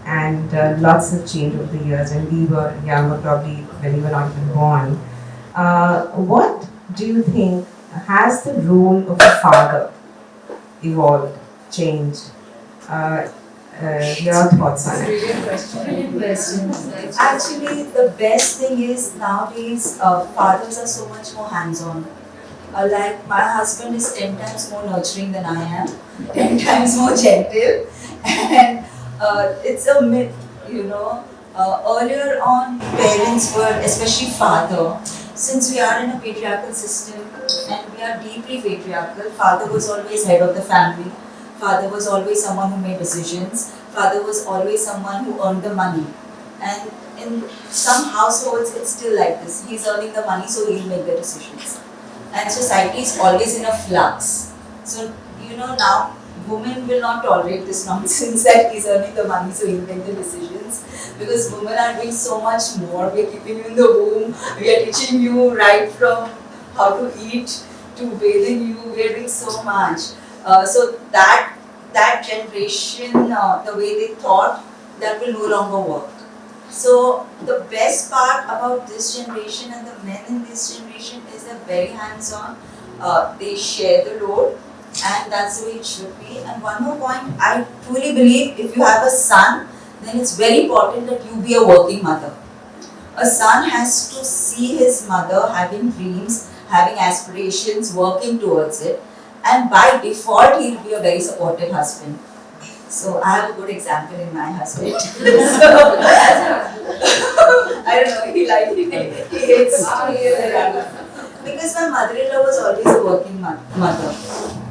and lots have changed over the years. When we were younger, probably when we were not even born, what do you think has the role of a father evolved, changed? Uh, your thoughts on it? Brilliant question. Actually, the best thing is nowadays fathers are so much more hands-on. Like my husband is 10 times more nurturing than I am, 10 times more gentle, and it's a myth, you know. Earlier on, parents were, especially father, since we are in a patriarchal system and we are deeply patriarchal, father was always head of the family. Father was always someone who made decisions. Father was always someone who earned the money. And in some households, it's still like this. He's earning the money, so he'll make the decisions. And society is always in a flux. So, now women will not tolerate this nonsense that he's earning the money, so he'll make the decisions. Because women are doing so much more. We're keeping you in the womb. We are teaching you right from how to eat to bathing you. We're doing so much. So that generation, the way they thought, that will no longer work. So the best part about this generation and the men in this generation is they're very hands-on. They share the load, and that's the way it should be. And one more point, I truly believe if you have a son, then it's very important that you be a working mother. A son has to see his mother having dreams, having aspirations, working towards it. And by default, he'll be a very supportive husband. So I have a good example in my husband. So, I don't know, he hates to hear that. Because my mother-in-law was always a working mother.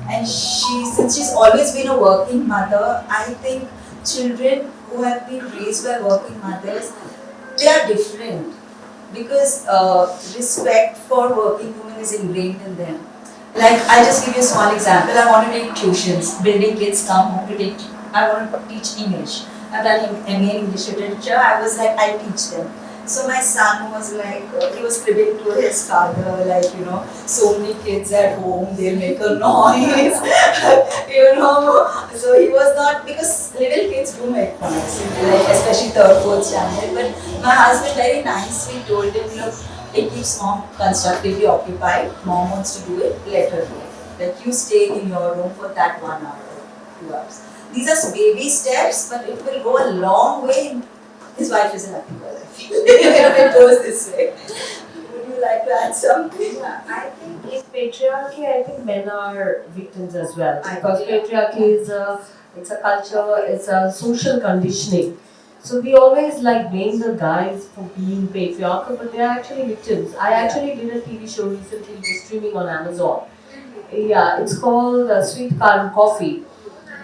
And since she's always been a working mother, I think children who have been raised by working mothers, they are different. Because respect for working women is ingrained in them. Like, I'll just give you a small example. I want to take tuitions. Building kids come home to take, I want to teach English. I've done MA in English literature. I was like, I'll teach them. So my son was like, he was cribbing to his father, like, so many kids at home, they'll make a noise, So he was not, because little kids do make noise, like, especially third, fourth standard. But my husband very nicely told him, look, it keeps mom constructively occupied. Mom wants to do it, let her do it. Like, you stay in your room for that 1 hour or 2 hours. These are baby steps, but it will go a long way. His wife is a happy girl, I feel. It goes this way. Would you like to add something? Yeah, I think in patriarchy, I think men are victims as well. Because patriarchy is it's a culture, it's a social conditioning. So we always blame the guys for being patriarchal, but they are actually victims. I actually did a TV show recently, which is streaming on Amazon. Yeah, it's called Sweet Car and Coffee,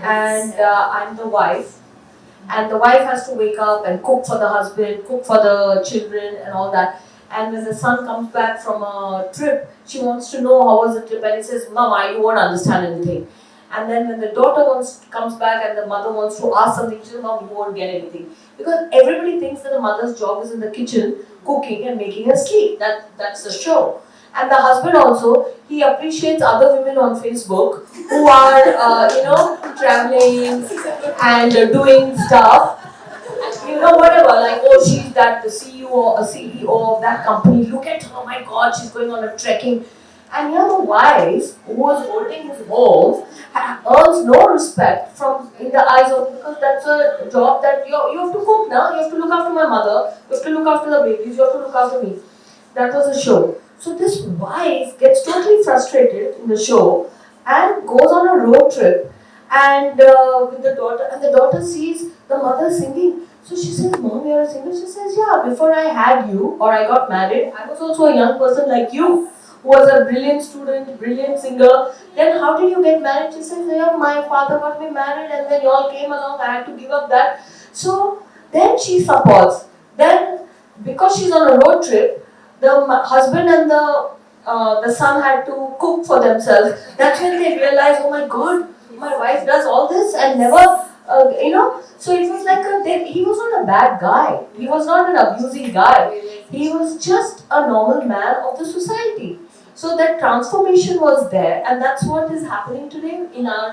and I'm the wife. And the wife has to wake up and cook for the husband, cook for the children and all that. And when the son comes back from a trip, she wants to know how was the trip, and he says, Mama, you won't understand anything. And then when the daughter comes back and the mother wants to ask something, she says, Mom, you won't get anything. Because everybody thinks that the mother's job is in the kitchen, cooking and making her sleep. That's the show. And the husband also, he appreciates other women on Facebook who are, traveling and doing stuff. Whatever, like, oh, she's the CEO of that company. Look at her, oh my God, she's going on a trekking. And the wife who was holding his home earns no respect in the eyes of, because that's a job that you have to cook now. You have to look after my mother. You have to look after the babies. You have to look after me. That was a show. So this wife gets totally frustrated in the show and goes on a road trip and with the daughter, and the daughter sees the mother singing. So she says, Mom, you're a singer? She says, yeah, before I had you or I got married, I was also a young person like you, who was a brilliant student, brilliant singer. Then how did you get married? She says, yeah, my father got me married and then you all came along, I had to give up that. So then she supports. Then because she's on a road trip, the husband and the son had to cook for themselves. That's when they realized, oh my God, my wife does all this and never, So it was like he was not a bad guy. He was not an abusing guy. He was just a normal man of the society. So that transformation was there, and that's what is happening today in our.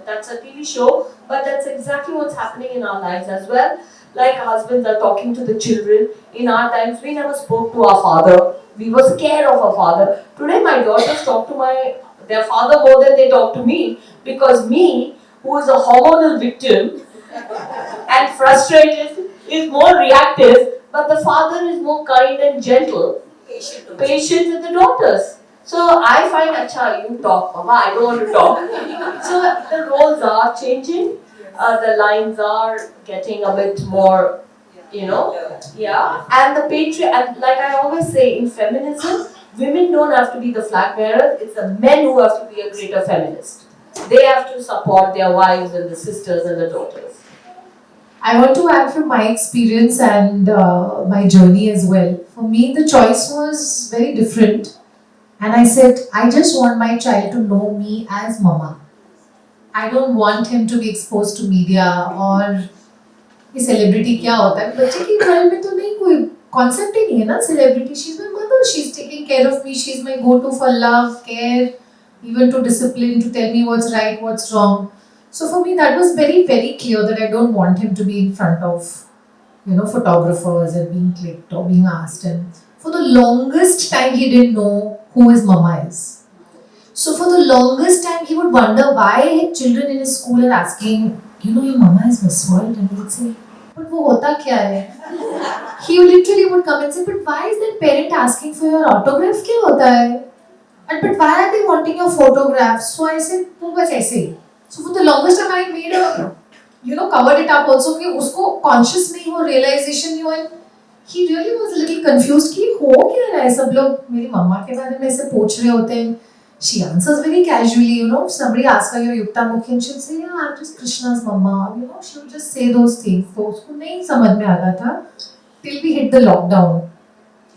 That's a TV show, but that's exactly what's happening in our lives as well. Like husbands are talking to the children. In our times, we never spoke to our father. We were scared of our father. Today, my daughters talk to their father more than they talk to me, because me, who is a hormonal victim and frustrated, is more reactive, but the father is more kind and gentle, patient with the daughters. So I find, acha, you talk, Mama, I don't want to talk. So the roles are changing, the lines are getting a bit more, yeah. And the and like I always say in feminism, women don't have to be the flag bearers, it's the men who have to be a greater feminist. They have to support their wives and the sisters and the daughters. I want to add from my experience and my journey as well. For me, the choice was very different. And I said, I just want my child to know me as mama. I don't want him to be exposed to media or ये celebrity क्या होता है. बच्चे की घर में तो नहीं कोई concept ही नहीं है ना celebrity. She's my mother. She's taking care of me. She's my go-to for love, care, even to discipline, to tell me what's right, what's wrong. So for me, that was very, very clear that I don't want him to be in front of, photographers and being clicked or being asked. And for the longest time, he didn't know who his mama is. So for the longest time, he would wonder why children in his school are asking, your mama is Miss World, and he would say, but wo hota kya hai? He literally would come and say, but why is that parent asking for your autograph? Kya hota hai? And but why are they wanting your photographs? So I said, no, bas aise hi. So for the longest time, I made a, covered it up also कि उसको conscious नहीं हो, realization नहीं हो, and he really was a little confused कि हो क्या रहा है, सब लोग मेरी मम्मा के बारे में ऐसे पूछ रहे होते हैं. She answers very casually, if somebody asks her, you're Yukta Mookhey, and she'll say, yeah, I'm just Krishna's mama, she would just say those things. So उसको नहीं समझ में आता था till we hit the lockdown.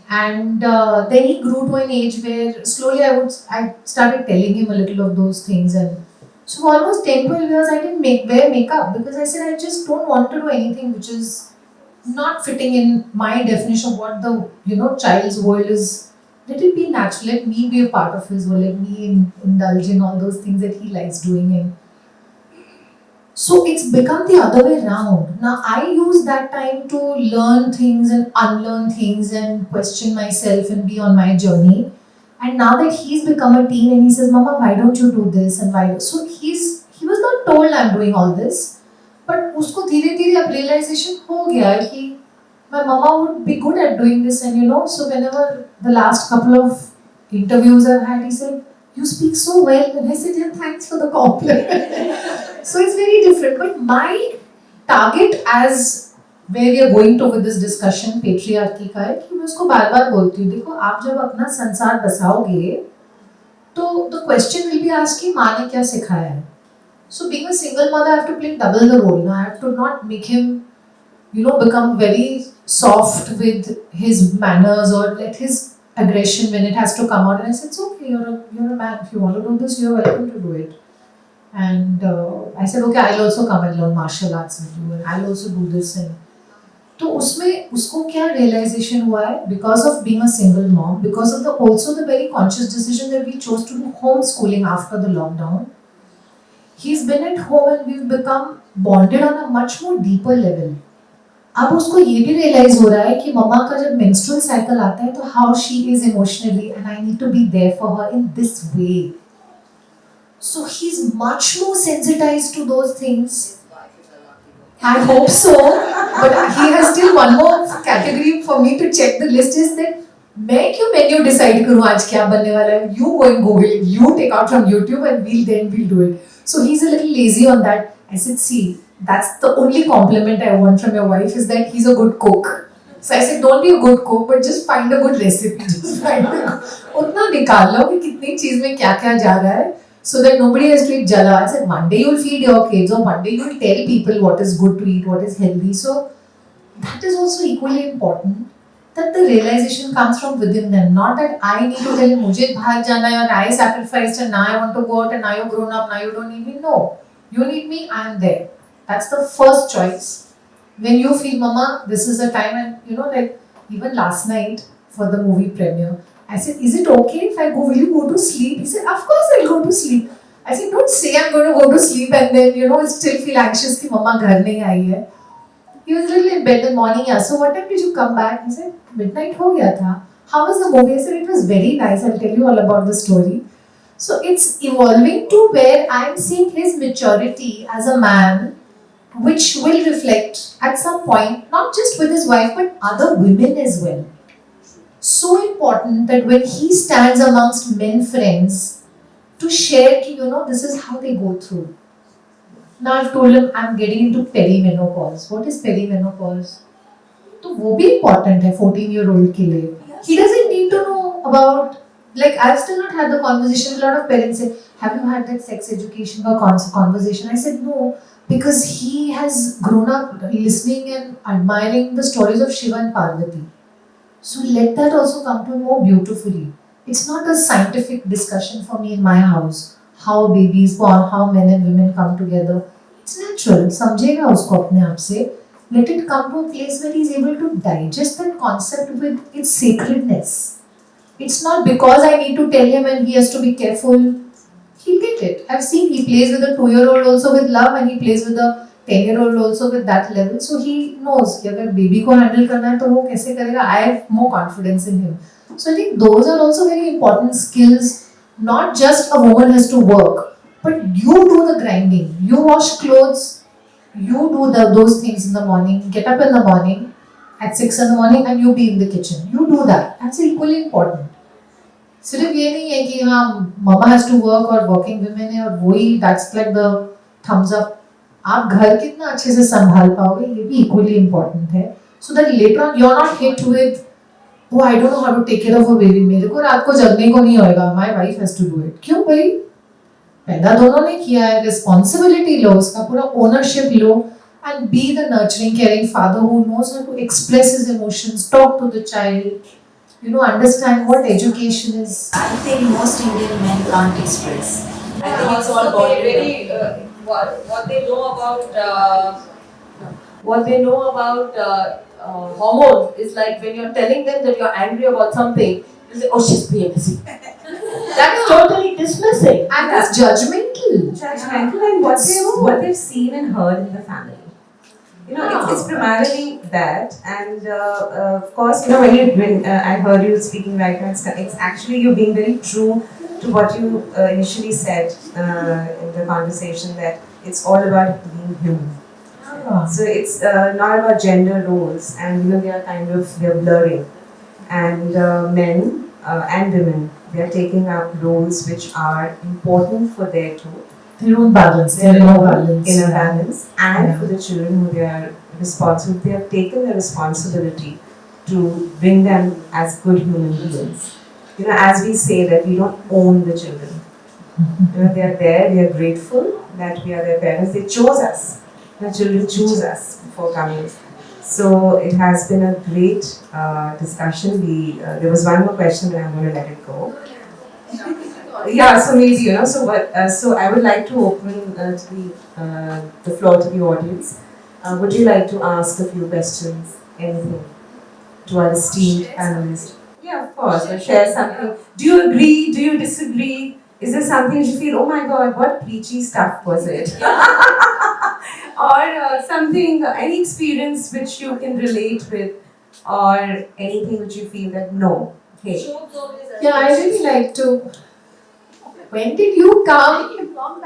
And then he grew to an age where slowly I started telling him a little of those things. And so for almost 10-12 years I didn't wear makeup because I said I just don't want to do anything which is not fitting in my definition of what the child's world is. Let it be natural, let me be a part of his world, let me indulge in all those things that he likes doing. And so it's become the other way around. Now I use that time to learn things and unlearn things and question myself and be on my journey. And now that he's become a teen and he says, Mama, why don't you do this and why? So he was not told I'm doing all this, but usko धीरे धीरे अब realization हो गया कि my mama would be good at doing this. And so whenever the last couple of interviews I've had, he said, you speak so well. And I said, yeah, thanks for the compliment. So it's very different. But my target as where we are going to with this discussion, patriarchy का है कि मैं उसको बार-बार बोलती हूँ, देखो आप जब अपना संसार बसाओगे, तो the question will be asked कि माँ ने क्या सिखाया है. So being a single mother, I have to play double the role. Now I have to not make him, become very soft with his manners or let his aggression when it has to come out. And I said, it's okay, you're a man. If you want to do this, you're welcome to do it. And I said, okay, I'll also come and learn martial arts with you, and I'll also do this. And तो उसमें उसको क्या realization हुआ है because of being a single mom, because of also the very conscious decision that we chose to do homeschooling after the lockdown. He's been at home and we've become bonded on a much more deeper level. अब उसको ये भी realize हो रहा है कि मम्मा का जब menstrual cycle आता है तो how she is emotionally and I need to be there for her in this way. So he's much more sensitized to those things. I hope so, but he has still one more category for me to check the list is that मैं क्यों menu decide करूँ आज क्या बनने वाला है? You go and Google it, you take out from YouTube and we'll do it. So he's a little lazy on that. I said, see, that's the only compliment I want from your wife is that he's a good cook. So I said, don't be a good cook, but just find a good recipe. Just find उतना निकाल लो कि कितनी चीज में क्या क्या जा रहा है. So that nobody has to eat jala. I said, Monday you'll feed your kids, or Monday you'll tell people what is good to eat, what is healthy. So that is also equally important. That the realization comes from within them, not that I need to tell you, मुझे बाहर जाना है, and I sacrificed, and now I want to go out, and now you're grown up, now you don't need me. No, you need me, I am there. That's the first choice. When you feel, Mama, this is the time, and like even last night for the movie premiere, I said, is it okay if I go? Will you go to sleep? He said, of course I'll go to sleep. I said, don't say I'm going to go to sleep and then, still feel anxious that mama ghar nahi aayi hai. He was a little in bed in the morning. Yeah. So what time did you come back? He said, midnight ho gaya tha. How was the movie? I said, it was very nice. I'll tell you all about the story. So it's evolving to where I'm seeing his maturity as a man, which will reflect at some point, not just with his wife, but other women as well. So important that when he stands amongst men friends to share, this is how they go through. Now I've told him I'm getting into perimenopause. What is perimenopause? तो वो भी important है 14-year-old के लिए. He doesn't need to know about, like I've still not had the conversation. A lot of parents say, have you had that sex education or conversation? I said no, because he has grown up listening and admiring the stories of Shiva and Parvati. So let that also come to know beautifully. It's not a scientific discussion for me in my house. How babies born, how men and women come together. It's natural. समझेगा उसको अपने आप से. Let it come to a place where he's able to digest that concept with its sacredness. It's not because I need to tell him and he has to be careful. He'll get it. I've seen he plays with a 2-year-old also with love and he plays with a 10-year-old also with that level. So he knows कि अगर baby को handle करना है तो वो कैसे करेगा. I have more confidence in him. So I think those are also very important skills. Not just a woman has to work, but you do the grinding. You wash clothes. You do those things in the morning. Get up in the morning at 6 in the morning and you be in the kitchen. You do that. That's equally important. सिर्फ ये नहीं है कि हाँ mama has to work और working women है और वही that's like the thumbs up. आप घर कितना अच्छे से संभाल पाओगे ये भी equally important है. So that later on you're not hit with, oh I don't know how to take care of a baby. मेरे को रात को जगने को नहीं होएगा. My wife has to do it. क्यों भाई? पैदा दोनों ने किया है. Responsibility लो, उसका पूरा ownership low, and be the nurturing, caring father who knows how to express his emotions, talk to the child, understand what education is. I think most Indian men can't express. I think it's all body. What they know about hormones is like when you're telling them that you're angry about something, they say, "Oh, she's PMSing." That's totally dismissing. And it's judgmental. Judgmental and what they've seen and heard in the family. It's primarily that, and of course, when I heard you speaking right now, it's actually you being very true to what you initially said in the conversation, that it's all about being human. So it's not about gender roles, and they're blurring, and men and women, they are taking up roles which are important for their own balance, their inner balance, and for the children who they are responsible. They have taken the responsibility to bring them as good human beings. As we say that we don't own the children. They are there. We are grateful that we are their parents. They chose us. The children choose us before coming. So it has been a great discussion. There was one more question, but I'm going to let it go. Yeah, so maybe so I would like to open the floor to the audience. Would you like to ask a few questions? Anything to our esteemed panelists? Yeah, of course. Or share something. Do you agree? Do you disagree? Is there something you feel, oh my God, what preachy stuff was it? Or something, any experience which you can relate with, or anything which you feel that no. Hey. Yeah, I really like to. When did you come?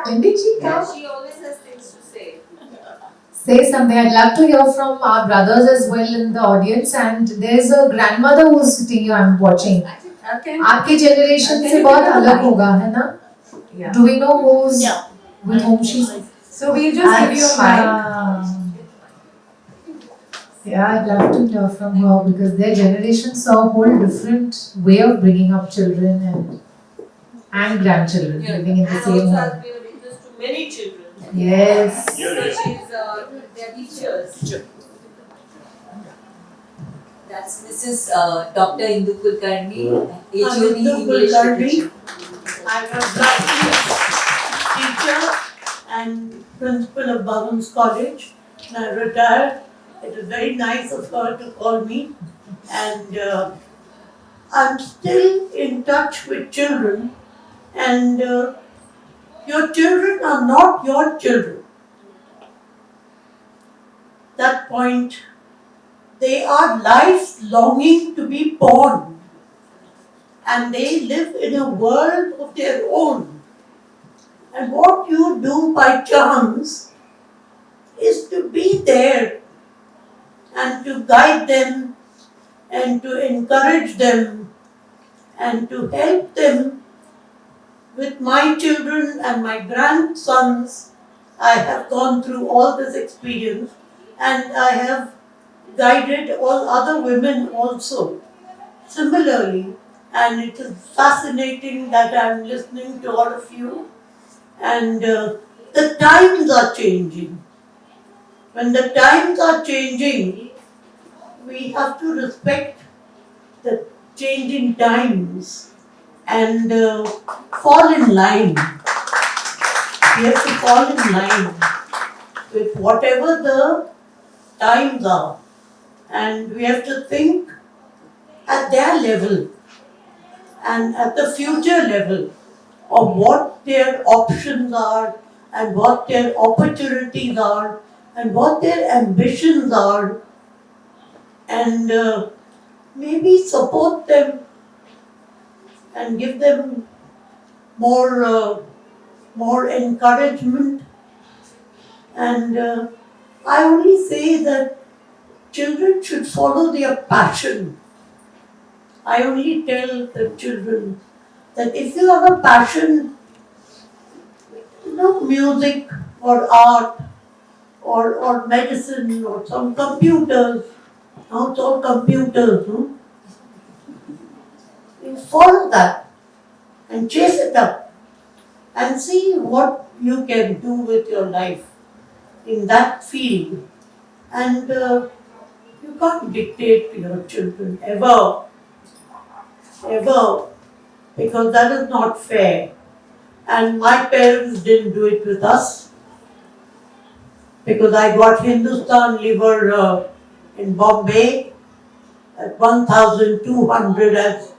When did she come? She always has things to say. Say something. I'd love to hear from our brothers as well in the audience. And there's a grandmother who's sitting here. I'm watching. आपके generation से बहुत अलग होगा, है ना? Yeah. Do we know who's with whom she's? So we'll just give you a mic. Yeah, I'd love to hear from her because their generation saw a whole different way of bringing up children and grandchildren living in the same also home. has been witness to many children. Yes. So she's their teachers. That's Mrs. Dr. Indu Kulkarni, HOD English Literature. I'm a black teacher and principal of Bhavans College. And I retired. It was very nice of her to call me. And I'm still in touch with children, and your children are not your children. That point, they are lives longing to be born, and they live in a world of their own. And what you do by chance is to be there and to guide them and to encourage them and to help them. With my children and my grandsons, I have gone through all this experience, and I have guided all other women also similarly. And it is fascinating that I am listening to all of you. And the times are changing. When the times are changing, we have to respect the changing times and fall in line. We have to fall in line with whatever the times are. And we have to think at their level and at the future level of what their options are and what their opportunities are and what their ambitions are, and maybe support them and give them more encouragement. And I only say that children should follow their passion. I only tell the children that if you have a passion, music or art or medicine or some computers, now it's all computers, you follow that and chase it up and see what you can do with your life in that field. And you can't dictate to your children ever, because that is not fair. And my parents didn't do it with us, because I got Hindustan liver in Bombay at 1,200 as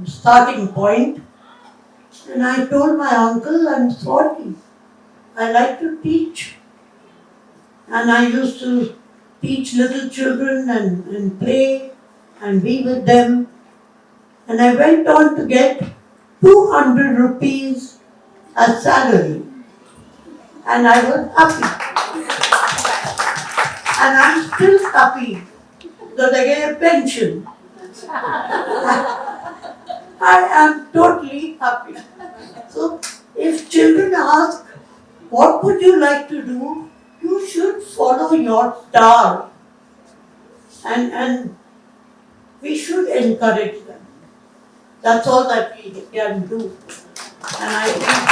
starting point. And I told my uncle, I'm sorry, I like to teach. And I used to teach little children and play and be with them. And I went on to get 200 rupees as salary. And I was happy. And I'm still happy because I get a pension. I am totally happy. So if children ask, what would you like to do? You should follow your star. And we should encourage them. That's all that we can do. And I think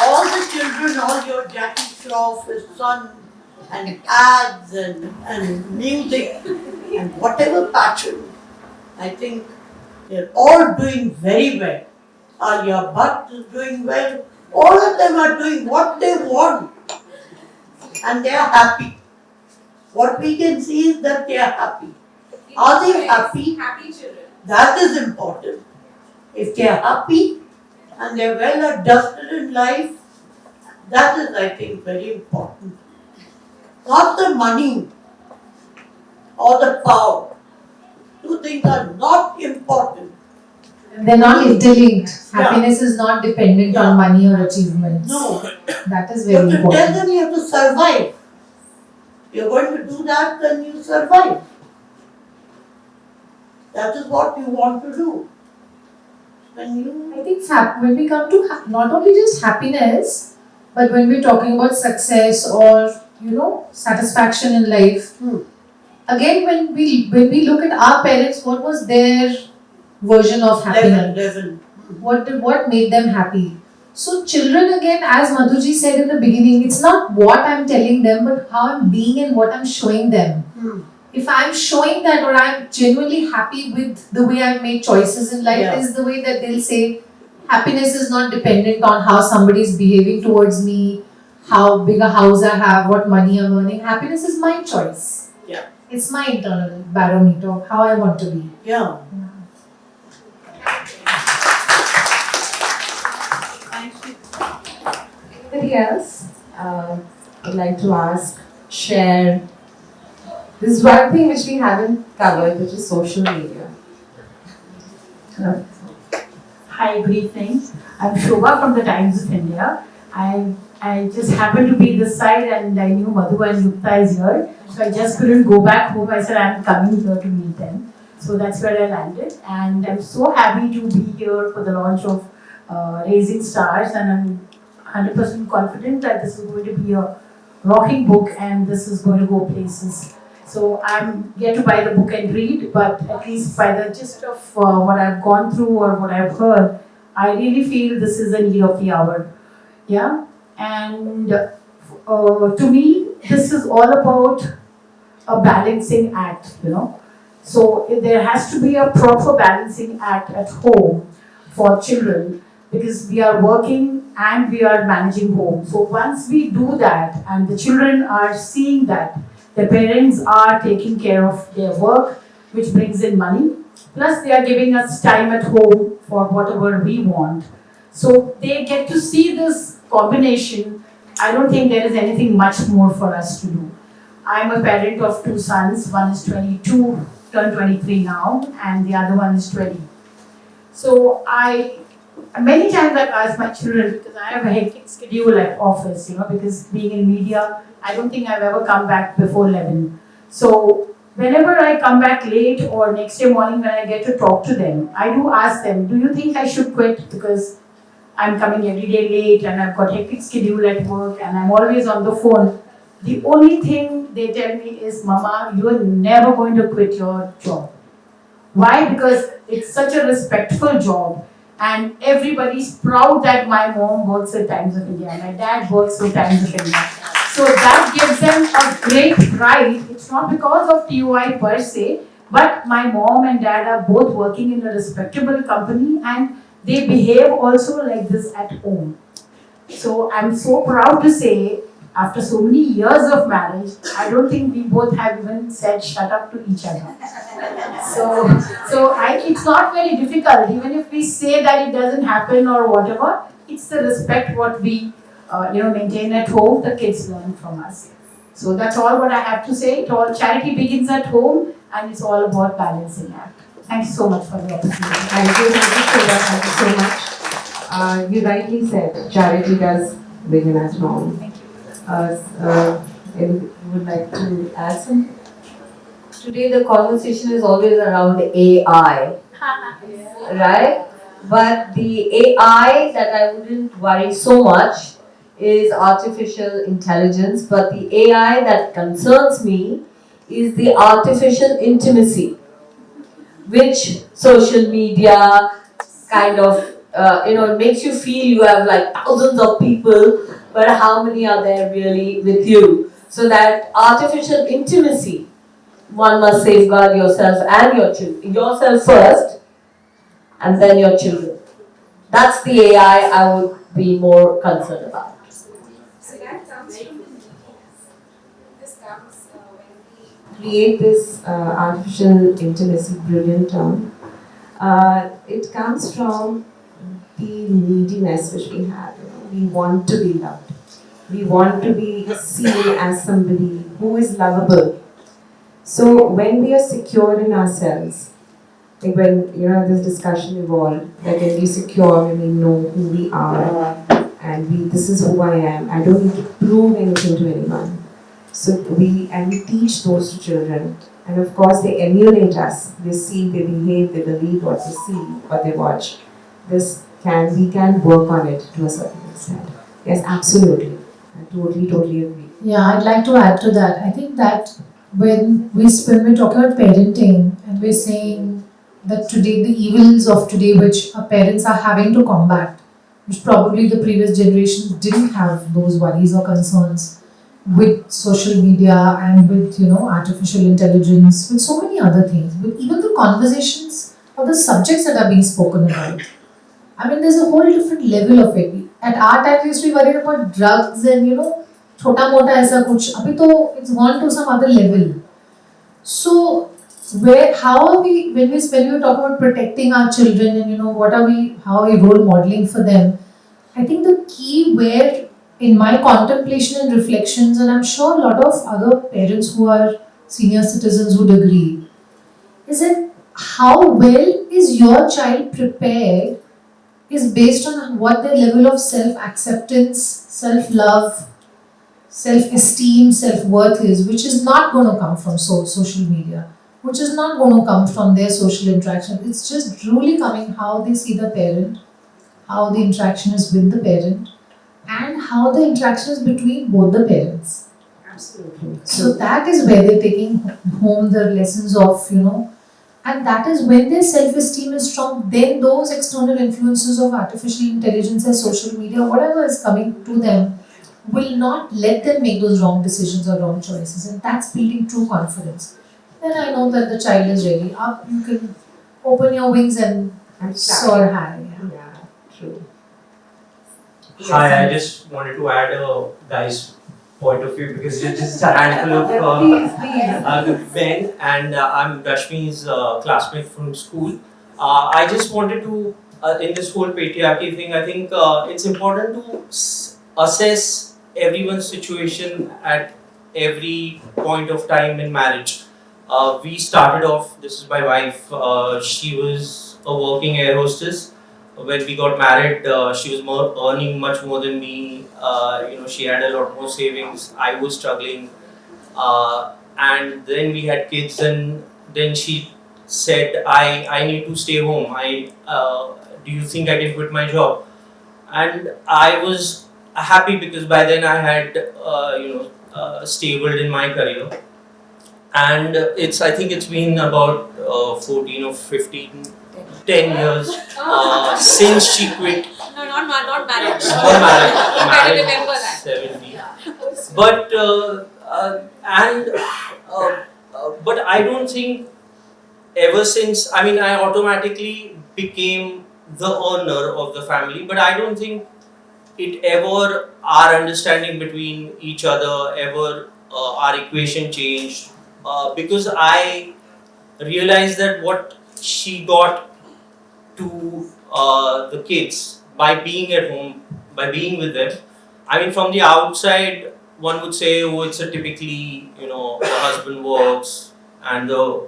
all the children, all your Jackie Shroff, his son, and ads and music and whatever passion, I think they're all doing very well. Alia Bhatt is doing well. All of them are doing what they want. And they are happy. What we can see is that they are happy. Are they happy? Happy children. That is important. If they are happy and they are well adjusted in life, that is, I think, very important. Not the money or the power. Two things are not important. They're not interlinked. Yeah. Happiness is not dependent on money or achievements. No. That is You have very to tell important. them you have to survive. If you're going to do that, then you survive. That is what you want to do. I think when we come to not only just happiness, but when we're talking about success or satisfaction in life, again when we look at our parents, what was their version of happiness? level. What made them happy? So children, again, as Madhuji said in the beginning, it's not what I'm telling them, but how I'm being and what I'm showing them. If I'm showing that, or I'm genuinely happy with the way I've made choices in life, is the way that they'll say happiness is not dependent on how somebody is behaving towards me, how big a house I have, what money I'm earning. Happiness is my choice. Yeah. It's my internal barometer of how I want to be. Yeah. Anybody else would like to ask, share? This is one thing which we haven't covered, which is social media. Hi, good evening. I'm Shobha from the Times of India. I just happened to be this side and I knew Madhu and Yukta is here. So I just couldn't go back home. I said I'm coming here to meet them. So that's where I landed. And I'm so happy to be here for the launch of Raising Stars. And I'm 100% confident that this is going to be a rocking book and this is going to go places. So I'm yet to buy the book and read, but at least by the gist of what I've gone through or what I've heard, I really feel this is a need of the hour. Yeah, and to me, this is all about a balancing act, you know. So there has to be a proper balancing act at home for children because we are working and we are managing home. So once we do that and the children are seeing that, the parents are taking care of their work, which brings in money, plus they are giving us time at home for whatever we want. So they get to see this combination. I don't think there is anything much more for us to do. I'm a parent of 2 sons. One is 22, turned 23 now, and the other one is 20. So many times I've asked my children, because I have a hectic schedule at office, you know, because being in media, I don't think I've ever come back before 11. So whenever I come back late or next day morning when I get to talk to them, I do ask them, do you think I should quit because I'm coming every day late and I've got hectic schedule at work and I'm always on the phone? The only thing they tell me is, Mama, you are never going to quit your job. Why? Because it's such a respectful job. And everybody's proud that my mom works at Times of India, my dad works with Times of India. So that gives them a great pride. It's not because of TOI per se, but my mom and dad are both working in a respectable company and they behave also like this at home. So I'm so proud to say, after so many years of marriage, I don't think we both have even said shut up to each other. It's not very difficult. Even if we say that it doesn't happen or whatever, it's the respect what we maintain at home. The kids learn from us. So that's all what I have to say. Charity begins at home, and it's all about balancing act. Thank you so much for the opportunity. Thank you, thank you so much. You rightly said, charity does begin at home. Thank you. You would like to add something? Today the conversation is always around AI, right? But the AI that I wouldn't worry so much is artificial intelligence, but the AI that concerns me is the artificial intimacy, which social media kind of, makes you feel you have like thousands of people, but how many are there really with you? So that artificial intimacy, one must safeguard yourself and your children. Yourself first, and then your children. That's the AI I would be more concerned about. So that comes from the this comes when we create this artificial intimacy, brilliant term. It comes from the neediness which we have. We want to be loved. We want to be seen as somebody who is lovable. So when we are secure in ourselves, like when this discussion evolved, that when we secure, when we know who we are, and this is who I am. I don't need to prove anything to anyone. So we teach those to children, and of course they emulate us. They see, they behave, they believe what they see, what they watch. We can work on it to a certain extent. Yes, absolutely. I totally agree. Yeah, I'd like to add to that. I think that when we're talking about parenting and we're saying that today the evils of today which our parents are having to combat, which probably the previous generations didn't have those worries or concerns with social media and with artificial intelligence, with so many other things, with even the conversations or the subjects that are being spoken about. I mean, there's a whole different level of it. At our time, we used to be worried about drugs and chota mota aisa kuch. Abhi to it's gone to some other level. So how are we, when we talk about protecting our children and how are we role modeling for them? I think the key where, in my contemplation and reflections, and I'm sure a lot of other parents who are senior citizens would agree, is that how well is your child prepared is based on what their level of self-acceptance, self-love, self-esteem, self-worth is, which is not going to come from social media, which is not going to come from their social interaction. It's just truly coming how they see the parent, how the interaction is with the parent, and how the interaction is between both the parents. Absolutely. So that is where they're taking home the lessons of, and that is when their self-esteem is strong, then those external influences of artificial intelligence and social media, whatever is coming to them, will not let them make those wrong decisions or wrong choices. And that's building true confidence. Then I know that the child is really up, you can open your wings and soar high. Yeah, true. Hi, I just wanted to add a guy's point of view because it's just a handful of men, and I'm Rashmi's classmate from school. I just wanted to, in this whole patriarchy thing, I think it's important to assess everyone's situation at every point of time in marriage. We started off, this is my wife, she was a working air hostess. When we got married, she was earning much more than me. She had a lot more savings. I was struggling, and then we had kids, and then she said, "I need to stay home. Do you think I can quit my job?" And I was happy because by then I had stabled in my career, and I think it's been about 14 or 15. 10 years since she quit. No, not marriage. Not married. I remember that. 70. But but I don't think ever since. I mean, I automatically became the earner of the family, but I don't think it ever our understanding between each other ever our equation changed because I realized that what she got to the kids by being at home, by being with them. I mean, from the outside, one would say, oh, it's a typically, the husband works and the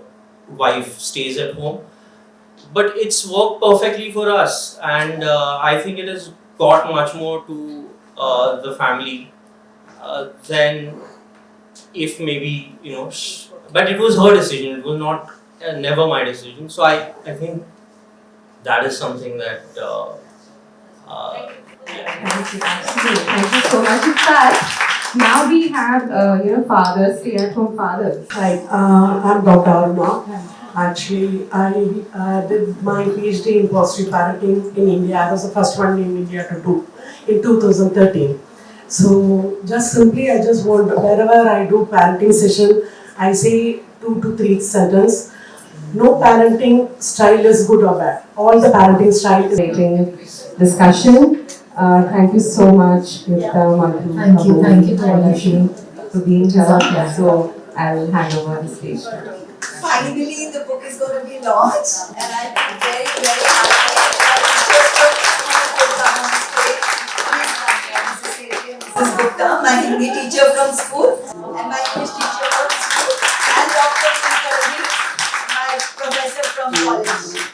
wife stays at home. But it's worked perfectly for us, and I think it has got much more to the family than if maybe, but it was her decision, it was not, never my decision. So I think that is something that Thank you. Absolutely. Thank you so much. In fact, now we have fathers, stay-at-home fathers. Hi, I'm Dr. Aruna. Actually, I did my PhD in positive parenting in India. I was the first one in India to do in 2013. So just simply, I just want, wherever I do parenting session, I say 2 to 3 sentences. No parenting style is good or bad. All the parenting style is Discussion. Thank you so much, Yukta, Madhu, Thank you very much for being here. So I'll hand over the stage. Finally, the book is going to be launched, and I'm very, very happy. Mrs. Gupta, my Hindi teacher from school, and my English teacher from school, and Dr. Sunil, my professor from college.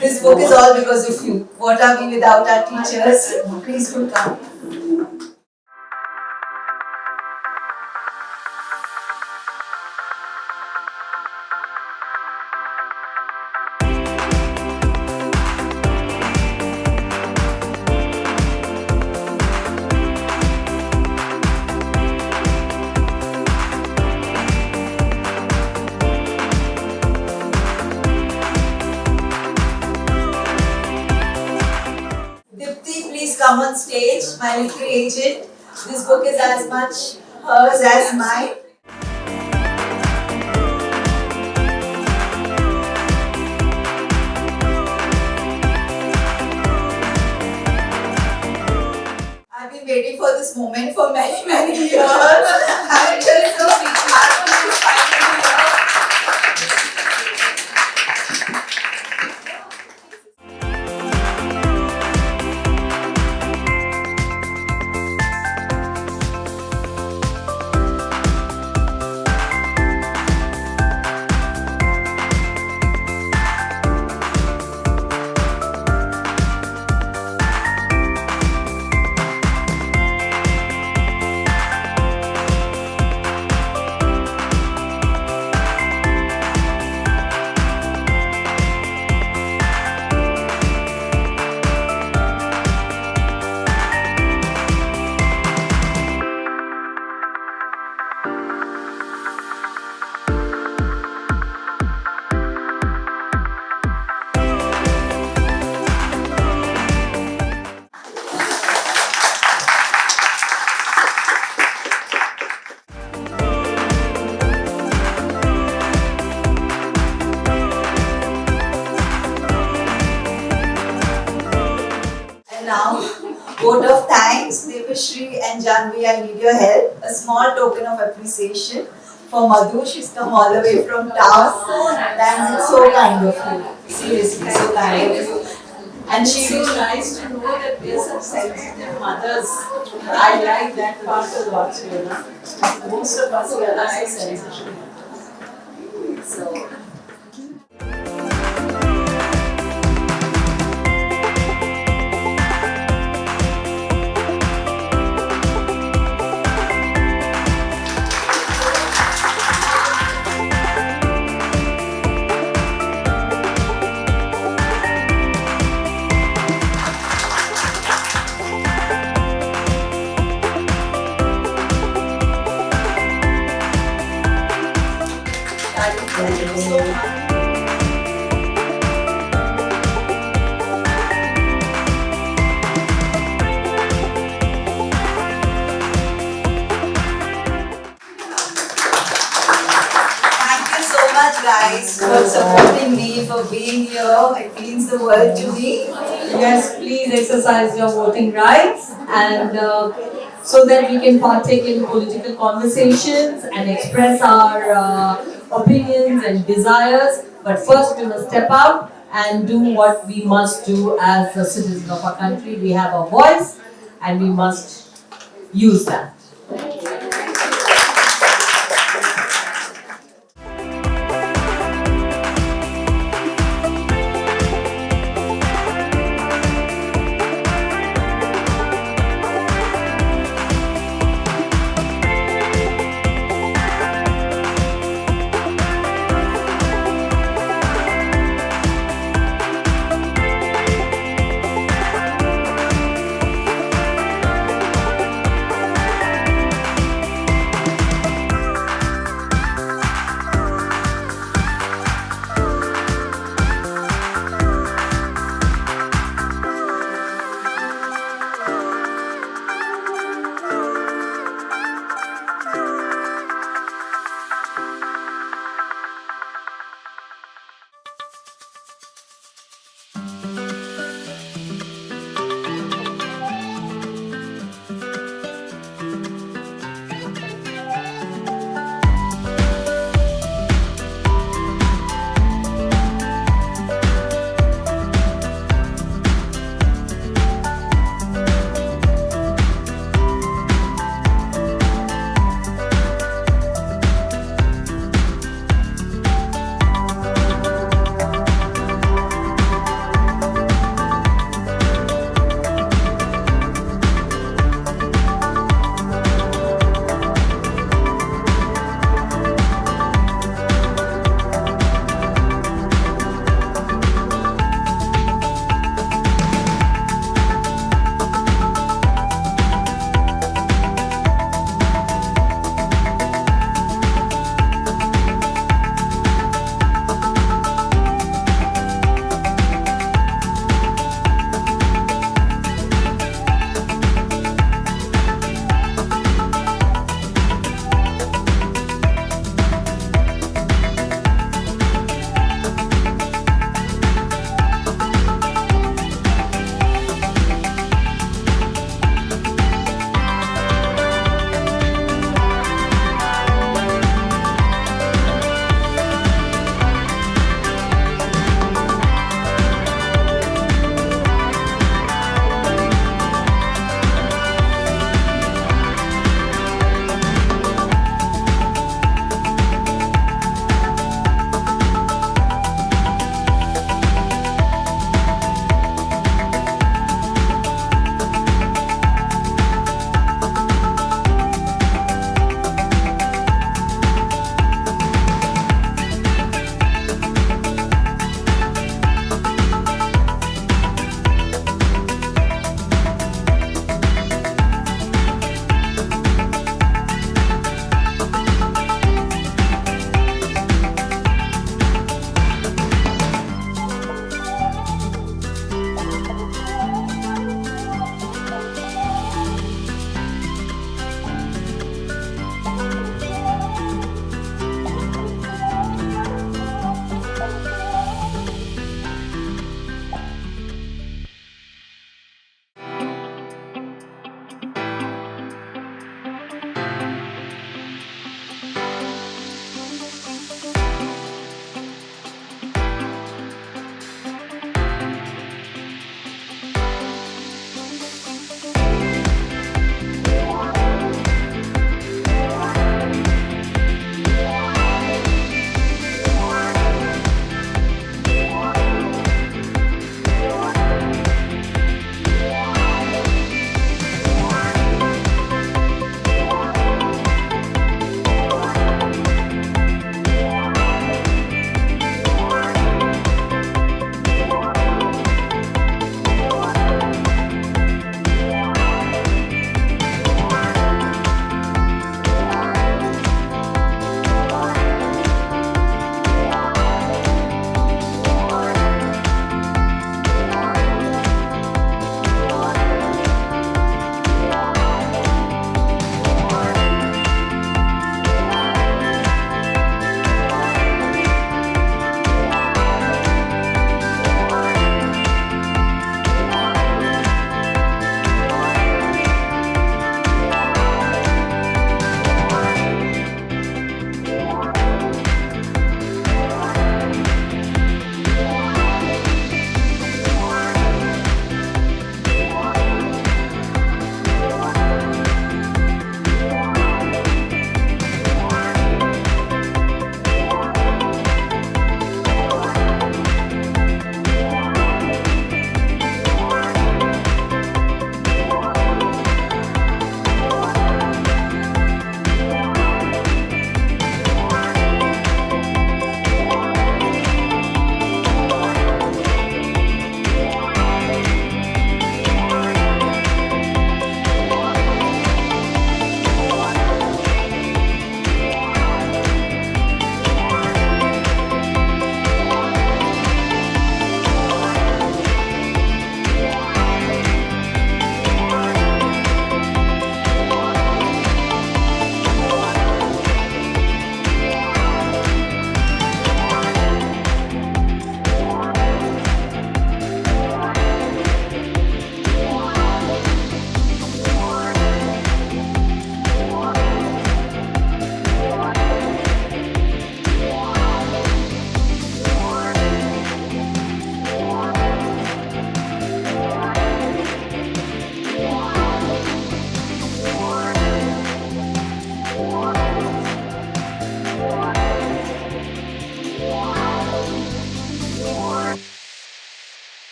This book is all because of you. What are we without our teachers? Please do come. Come on stage, my little agent. This book is as much hers as mine. I've been waiting for this moment for many, many years. I'm just so happy to finally now. Vote of thanks, Devashri and Janvi, I need your help. A small token of appreciation for Madhu. She's come all the way from town. That's so kind of you. Seriously, so kind of you. And she It's so nice to know that we are such sensitive mothers. I like that part a lot, you know. Most of us are so sensitive. so. Thank you so much. Thank you so much, guys, for supporting me, for being here. It means the world to me. Yes, please exercise your voting rights and so that we can partake in political conversations and express our opinions and desires. But first we must step out and do what we must do as a citizen of our country. We have a voice and we must use that.